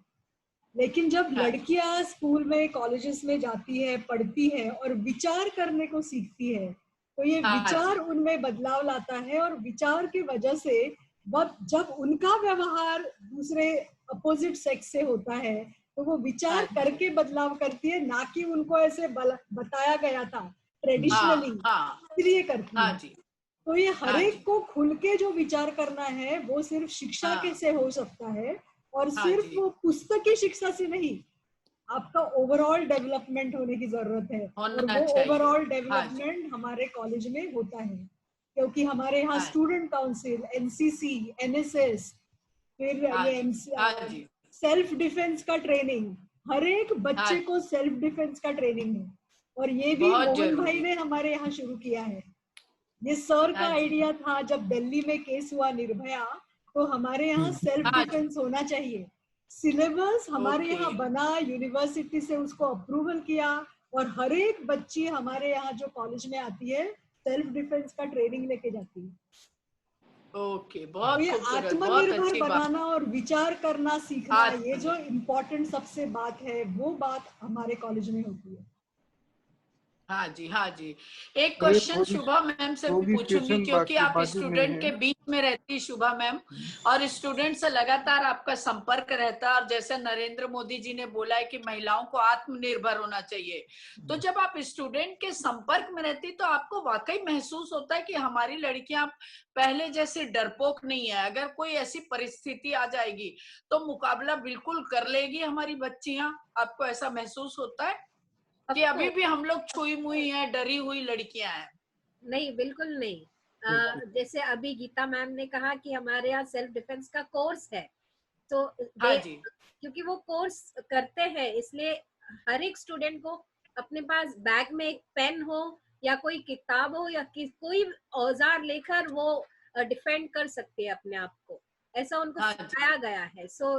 लेकिन जब लड़कियां स्कूल में, कॉलेजेस में जाती है, पढ़ती है और विचार करने को सीखती है, तो ये विचार उनमें बदलाव लाता है। और विचार की वजह से जब उनका व्यवहार दूसरे अपोजिट सेक्स से होता है, तो वो विचार करके बदलाव करती है, ना कि उनको ऐसे बताया गया था ट्रेडिशनली इसलिए करती है। तो ये हर एक को खुल के जो विचार करना है, वो सिर्फ शिक्षा के से हो सकता है, और सिर्फ वो पुस्तकी शिक्षा से नहीं, आपका ओवरऑल डेवलपमेंट होने की जरूरत है। और वो ओवरऑल डेवलपमेंट हमारे कॉलेज में होता है, क्योंकि हमारे यहाँ स्टूडेंट काउंसिल, एनसीसी, एनएसएस, फिर ये सेल्फ डिफेंस का ट्रेनिंग, हर एक बच्चे को सेल्फ डिफेंस का ट्रेनिंग है। और ये भी मोहन भाई ने हमारे यहाँ शुरू किया है। ये सर का आइडिया था जब दिल्ली में केस हुआ निर्भया, तो हमारे यहाँ सेल्फ डिफेंस होना चाहिए। सिलेबस हमारे यहाँ बना, यूनिवर्सिटी से उसको अप्रूवल किया, और हर एक बच्ची हमारे यहाँ जो कॉलेज में आती है सेल्फ डिफेंस का ट्रेनिंग लेके जाती है। ओके, बहुत खूबसूरत, आत्मनिर्भर बनाना और विचार करना सीखना, ये जो इम्पोर्टेंट सबसे बात है, वो बात हमारे कॉलेज में होती है। हाँ जी, हाँ जी। एक क्वेश्चन शुभा मैम से पूछूंगी, क्योंकि आप स्टूडेंट के बीच में रहती शुभा मैम, और स्टूडेंट से लगातार आपका संपर्क रहता है, और जैसे नरेंद्र मोदी जी ने बोला है कि महिलाओं को आत्मनिर्भर होना चाहिए, तो जब आप स्टूडेंट के संपर्क में रहती तो आपको वाकई महसूस होता है कि हमारी लड़कियां पहले जैसे डरपोक नहीं है, अगर कोई ऐसी परिस्थिति आ जाएगी तो मुकाबला बिल्कुल कर लेगी हमारी बच्चियां? आपको ऐसा महसूस होता है कि अभी भी हम लोग छुई मुई हैं, डरी हुई लड़कियां हैं? नहीं, बिल्कुल नहीं। जैसे अभी गीता मैम ने कहा कि हमारे यहाँ सेल्फ डिफेंस का कोर्स है, तो क्योंकि वो कोर्स करते हैं, इसलिए हर एक स्टूडेंट को अपने पास बैग में एक पेन हो या कोई किताब हो या कोई औजार लेकर वो डिफेंड कर सकते हैं अपने आप को, ऐसा उनको सिखाया गया है। सो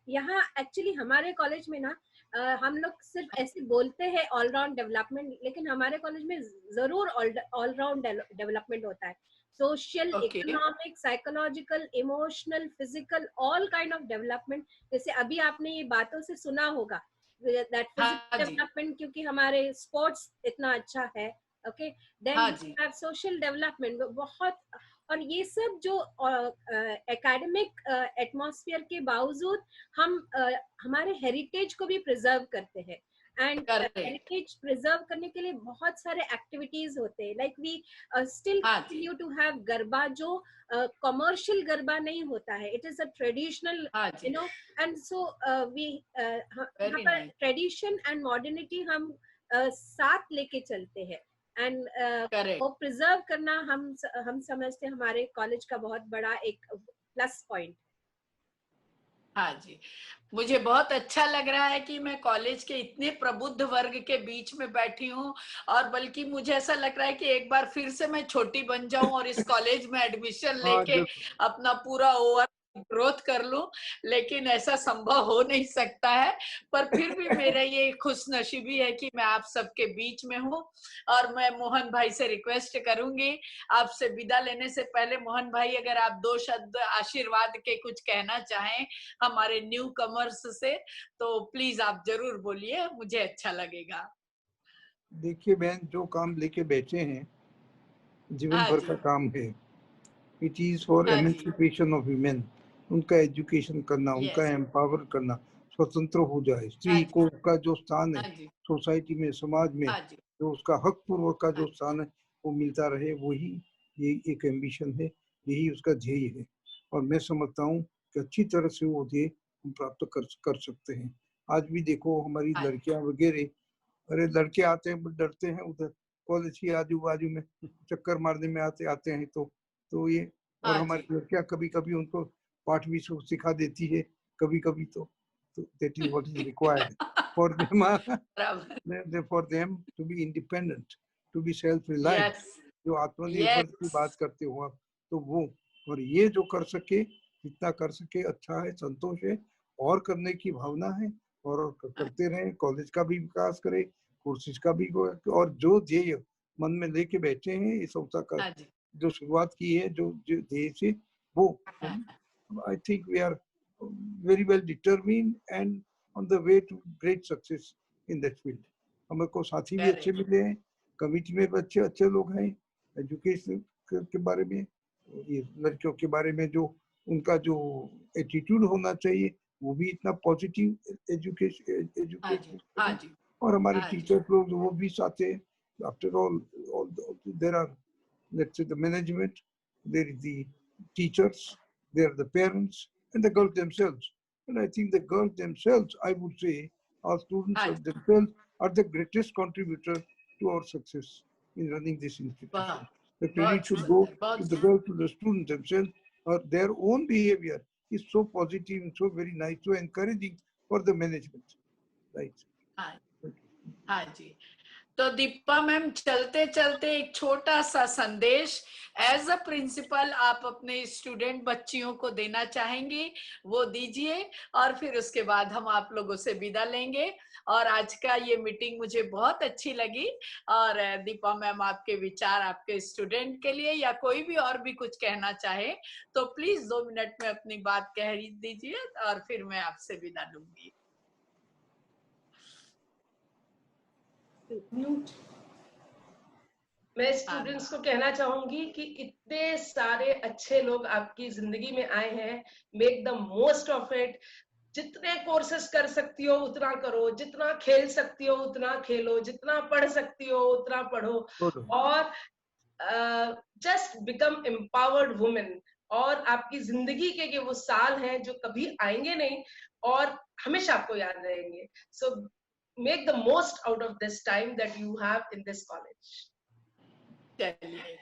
यहाँ एक्चुअली हमारे कॉलेज में ना हम लोग सिर्फ ऐसे बोलते हैं ऑलराउंड डेवलपमेंट, लेकिन हमारे कॉलेज में जरूर ऑलराउंड डेवलपमेंट होता है। Social, economic, psychological, emotional, physical, all kind of development. जैसे अभी आपने ये बातों से सुना होगा दैट फिजिकल डेवलपमेंट, क्योंकि हमारे स्पोर्ट्स इतना अच्छा है। Okay, then we have social development बहुत, और ये सब जो एकेडमिक एटमॉस्फेयर के बावजूद हम हमारे हेरिटेज को भी प्रिजर्व करते हैं। एंड हेरिटेज प्रिजर्व करने के लिए बहुत सारे एक्टिविटीज होते हैं, like we still continue to have garba, जो कमर्शियल गरबा नहीं होता है, it is a traditional, you know, and so we tradition and modernity हम साथ लेके चलते हैं, एंड वो प्रिजर्व करना हम समझते हैं हमारे कॉलेज का बहुत बड़ा एक प्लस पॉइंट। हाँ जी, मुझे बहुत अच्छा लग रहा है कि मैं कॉलेज के इतने प्रबुद्ध वर्ग के बीच में बैठी हूँ, और बल्कि मुझे ऐसा लग रहा है कि एक बार फिर से मैं छोटी बन जाऊं और इस कॉलेज में एडमिशन लेके अपना पूरा ओवर ग्रोथ कर लूं, लेकिन ऐसा संभव हो नहीं सकता है। पर फिर भी मेरा ये खुशनसीबी है कि मैं आप सबके बीच में हूँ। और मैं मोहन भाई से रिक्वेस्ट करूंगी, आपसे विदा लेने से पहले मोहन भाई, अगर आप 2 शब्द आशीर्वाद के कुछ कहना चाहें हमारे न्यू कमर्स से, तो प्लीज आप जरूर बोलिए, मुझे अच्छा लगेगा। देखिए बहन, जो काम लेके बैठे हैं जीवन भर का काम है, it is for emancipation of women, उनका एजुकेशन करना, उनका एम्पावर करना, स्वतंत्र हो जाए। स्त्री को का जो स्थान है सोसाइटी में, समाज में, जो उसका हक पूर्वक का जो स्थान है वो मिलता रहे, वही ये एक एम्बिशन है, यही उसका ध्येय है। और मैं समझता हूँ कि अच्छी तरह से वो ध्येय हम प्राप्त कर सकते हैं। आज भी देखो हमारी लड़कियां वगैरह, अरे लड़के आते हैं डरते हैं, उधर कॉलेज की आजू बाजू में चक्कर मारने में आते हैं, तो ये, और हमारी लड़कियां कभी कभी उनको पाठ भी सिखा देती है, कभी कभी तो that is what is required for them to be independent, to be self-reliant. जो आत्मनिर्भर की बात करते हो आप, तो वो, और ये जो कर सके, जितना कर सके अच्छा है, संतोष है, और करने की भावना है, और करते रहें। कॉलेज का भी विकास करें, कोर्सेज का भी, और जो ध्येय मन में लेके बैठे हैं इस संस्था का, जो शुरुआत की है जो ध्येय से, वो I think we are very well determined and on the way to great success in that field. हमें को साथी भी अच्छे मिले हैं, कमिटी में भी अच्छे लोग हैं, एजुकेशन के बारे में, ये लड़कियों के बारे में जो उनका जो एटीट्यूड होना चाहिए वो भी इतना पॉजिटिव एजुकेशन, और हमारे टीचर लोग वो भी साथ हैं। After all there are, let's say, the management, there is the teachers, there are the parents, and the girls themselves. And I think the girls themselves, I would say, our students themselves are the greatest contributor to our success in running this institution. The credit should go to the girls, to the students themselves, or their own behavior is so positive and so very nice, so encouraging for the management. Right. हाँ जी, तो दीपा मैम, चलते चलते एक छोटा सा संदेश एज अ प्रिंसिपल आप अपने स्टूडेंट बच्चियों को देना चाहेंगी, वो दीजिए, और फिर उसके बाद हम आप लोगों से विदा लेंगे। और आज का ये मीटिंग मुझे बहुत अच्छी लगी। और दीपा मैम, आपके विचार आपके स्टूडेंट के लिए, या कोई भी और भी कुछ कहना चाहे तो प्लीज 2 मिनट में अपनी बात कह दीजिए, और फिर मैं आपसे विदा लूंगी। मैं स्टूडेंट्स को कहना चाहूंगी कि इतने सारे अच्छे लोग आपकी जिंदगी में आए हैं, make the most of it. जितने कोर्सेस कर सकती हो उतना करो, जितना खेल सकती हो उतना खेलो, जितना पढ़ सकती हो उतना पढ़ो, और जस्ट बिकम एम्पावर्ड वुमेन। और आपकी जिंदगी के वो साल हैं जो कभी आएंगे नहीं और हमेशा आपको याद रहेंगे। So make the most out of this time that you have in this college. चलिए,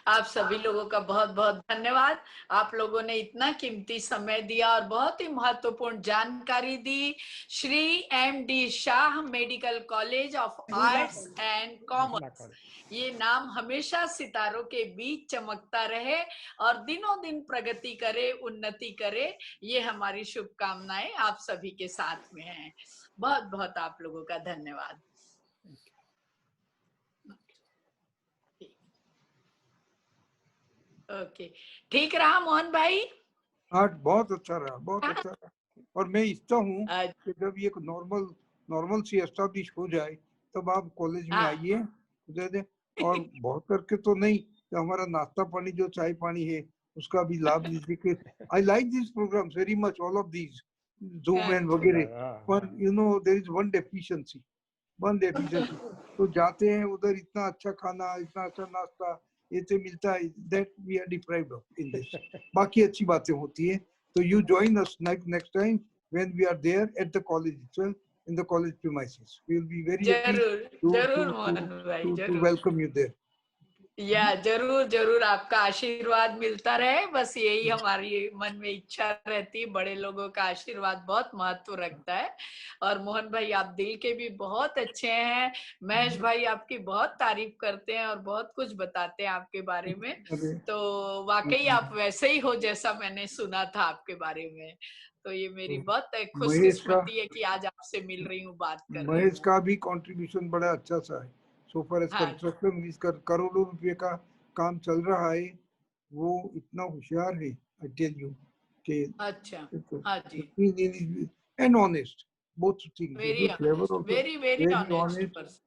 आप सभी लोगों का बहुत बहुत धन्यवाद। आप लोगों ने इतना कीमती समय दिया और बहुत ही महत्वपूर्ण जानकारी दी। Shri MD Shah medical college of arts and commerce, ये नाम हमेशा सितारों के बीच चमकता रहे और दिनों दिन प्रगति करे, उन्नति करे, ये हमारी शुभकामनाएं आप सभी के साथ में हैं। बहुत बहुत आप लोगों का धन्यवाद। ओके, ठीक रहा मोहन भाई? हाँ, बहुत अच्छा रहा, बहुत अच्छा रहा। और मैं इच्छा हूँ कि जब ये नॉर्मल सी एस्टैब्लिश हो जाए तब आप कॉलेज में आइए, और बहुत करके तो नहीं, तो हमारा नाश्ता पानी जो चाय पानी है उसका भी लाभ लीजिए। I like this program very much, all of these Zoom and वगैरह, पर you know there is one deficiency. तो जाते हैं उधर, इतना अच्छा खाना, इतना अच्छा नाश्ता ये तो मिलता है, that we are deprived of in this. बाकी अच्छी बातें होती है। तो you join us next time when we are there at the college itself, in the college premises. We will be very happy to welcome you there. या जरूर जरूर, आपका आशीर्वाद मिलता रहे, बस यही हमारी मन में इच्छा रहती है। बड़े लोगों का आशीर्वाद बहुत महत्व रखता है। और मोहन भाई, आप दिल के भी बहुत अच्छे हैं। महेश भाई आपकी बहुत तारीफ करते हैं और बहुत कुछ बताते हैं आपके बारे में। तो वाकई आप वैसे ही हो जैसा मैंने सुना था आपके बारे में। तो ये मेरी बहुत खुशकिस्मती है कि आज आपसे मिल रही हूँ, बात कर रही हूँ। महेश का भी कंट्रीब्यूशन बड़ा अच्छा सा है। So far as construction is करोड़ों रुपए का काम चल रहा है, वो इतना होशियार है, I tell you, कि अच्छा, हाँ जी, and honest, both things, very honest,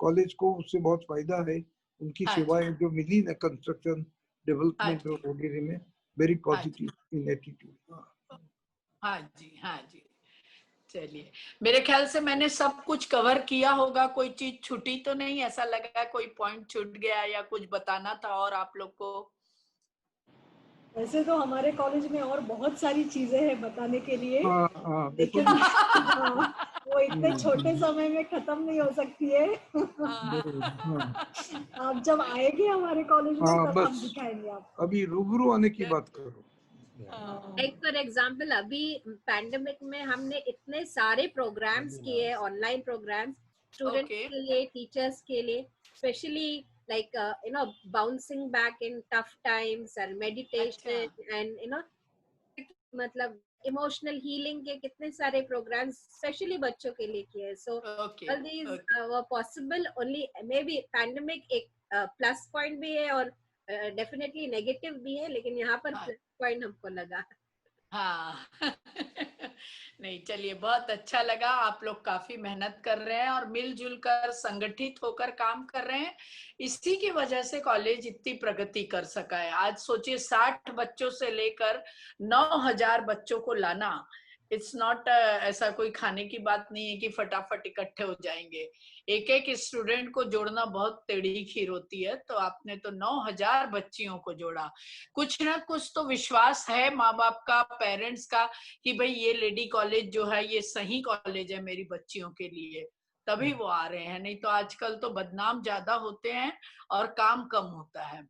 college को उससे बहुत फायदा है, उनकी सेवाएं जो मिली ना कंस्ट्रक्शन डेवलपमेंट वगैरह में, वेरी पॉजिटिव इन एटीट्यूड। हाँ जी, हाँ जी। चलिए, मेरे ख्याल से मैंने सब कुछ कवर किया होगा, कोई चीज छूटी तो नहीं? ऐसा लगा कोई पॉइंट छूट गया या कुछ बताना था और आप लोग को? वैसे तो हमारे कॉलेज में और बहुत सारी चीजें हैं बताने के लिए, लेकिन वो इतने छोटे समय में खत्म नहीं हो सकती है। आप जब आएंगे हमारे कॉलेज में तब हम दिखाएंगे आपको। अभी रूबरू आने की बात करो। एक फॉर एग्जाम्पल, अभी पैंडेमिक में हमने इतने सारे प्रोग्राम्स किए, ऑनलाइन प्रोग्राम्स स्टूडेंट्स के लिए, टीचर्स के लिए, specially like bouncing back in tough times and meditation and मतलब इमोशनल हीलिंग के कितने सारे प्रोग्राम्स स्पेशली बच्चों के लिए किए। So all these were possible only, may be pandemic एक प्लस पॉइंट भी है और डेफिनेटली नेगेटिव भी है, लेकिन यहाँ पर प्लस पॉइंट हमको लगा। हाँ नहीं, चलिए, बहुत अच्छा लगा। आप लोग काफी मेहनत कर रहे हैं और मिलजुल कर संगठित होकर काम कर रहे हैं। इसी की वजह से कॉलेज इतनी प्रगति कर सका है। आज सोचिए, 60 बच्चों से लेकर 9000 बच्चों को लाना, इट्स नॉट ऐसा कोई खाने की बात नहीं है कि फटाफट इकट्ठे हो जाएंगे। एक एक स्टूडेंट को जोड़ना बहुत टेढ़ी खीर होती है। तो आपने तो 9000 बच्चियों को जोड़ा। कुछ ना कुछ तो विश्वास है माँ बाप का, पेरेंट्स का, कि भाई ये लेडी कॉलेज जो है ये सही कॉलेज है मेरी बच्चियों के लिए, तभी वो आ रहे हैं। नहीं तो आजकल तो बदनाम ज्यादा होते हैं और काम कम होता है।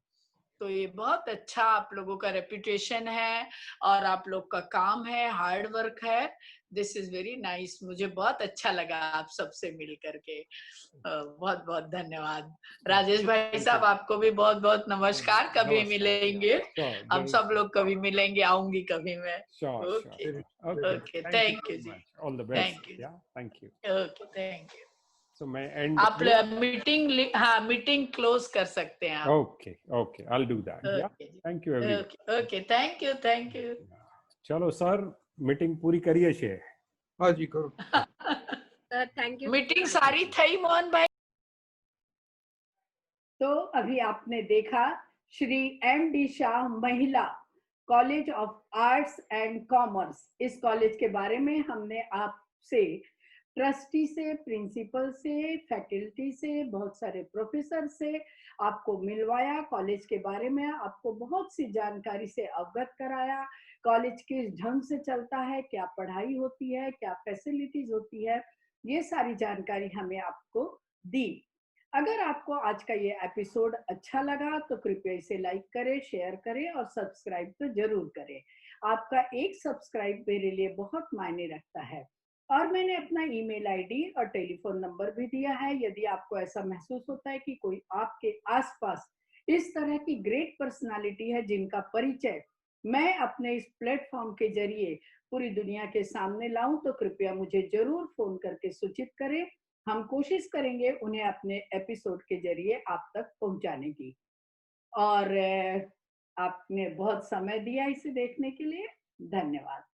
तो ये बहुत अच्छा आप लोगों का रेपुटेशन है और आप लोग का काम है, हार्ड वर्क है। This is very nice. मुझे बहुत अच्छा लगा आप सबसे मिल करके। बहुत बहुत धन्यवाद। राजेश भाई साहब, आपको भी बहुत बहुत नमस्कार। कभी मिलेंगे हम सब लोग, कभी मिलेंगे, आऊंगी कभी मैं। ओके ओके, थैंक यू जी, all the thank best. You, या thank you. Okay, thank you. So मैं एंड आप मीटिंग, हाँ, मीटिंग क्लोज कर सकते हैं आप। Okay okay, I'll do that. Yeah, thank you everyone. Okay, thank you, thank you. चलो सर, मीटिंग पूरी करिए छे। हाँ जी, करो। Sir thank you. मीटिंग सारी थई मोहन भाई। तो अभी आपने देखा श्री M.D. शाह महिला college of arts and commerce, इस कॉलेज के बारे में हमने आपसे ट्रस्टी से, प्रिंसिपल से, फैकल्टी से, बहुत सारे प्रोफेसर से आपको मिलवाया, कॉलेज के बारे में आपको बहुत सी जानकारी से अवगत कराया, कॉलेज किस ढंग से चलता है, क्या पढ़ाई होती है, क्या फैसिलिटीज होती है, ये सारी जानकारी हमें आपको दी। अगर आपको आज का ये एपिसोड अच्छा लगा तो कृपया इसे लाइक करें, शेयर करें और सब्सक्राइब तो जरूर करें। आपका एक सब्सक्राइब मेरे लिए बहुत मायने रखता है। और मैंने अपना ईमेल आईडी और टेलीफोन नंबर भी दिया है। यदि आपको ऐसा महसूस होता है कि कोई आपके आसपास इस तरह की ग्रेट पर्सनालिटी है जिनका परिचय मैं अपने इस प्लेटफॉर्म के जरिए पूरी दुनिया के सामने लाऊं, तो कृपया मुझे जरूर फोन करके सूचित करें। हम कोशिश करेंगे उन्हें अपने एपिसोड के जरिए आप तक पहुंचाने की। और आपने बहुत समय दिया इसे देखने के लिए, धन्यवाद।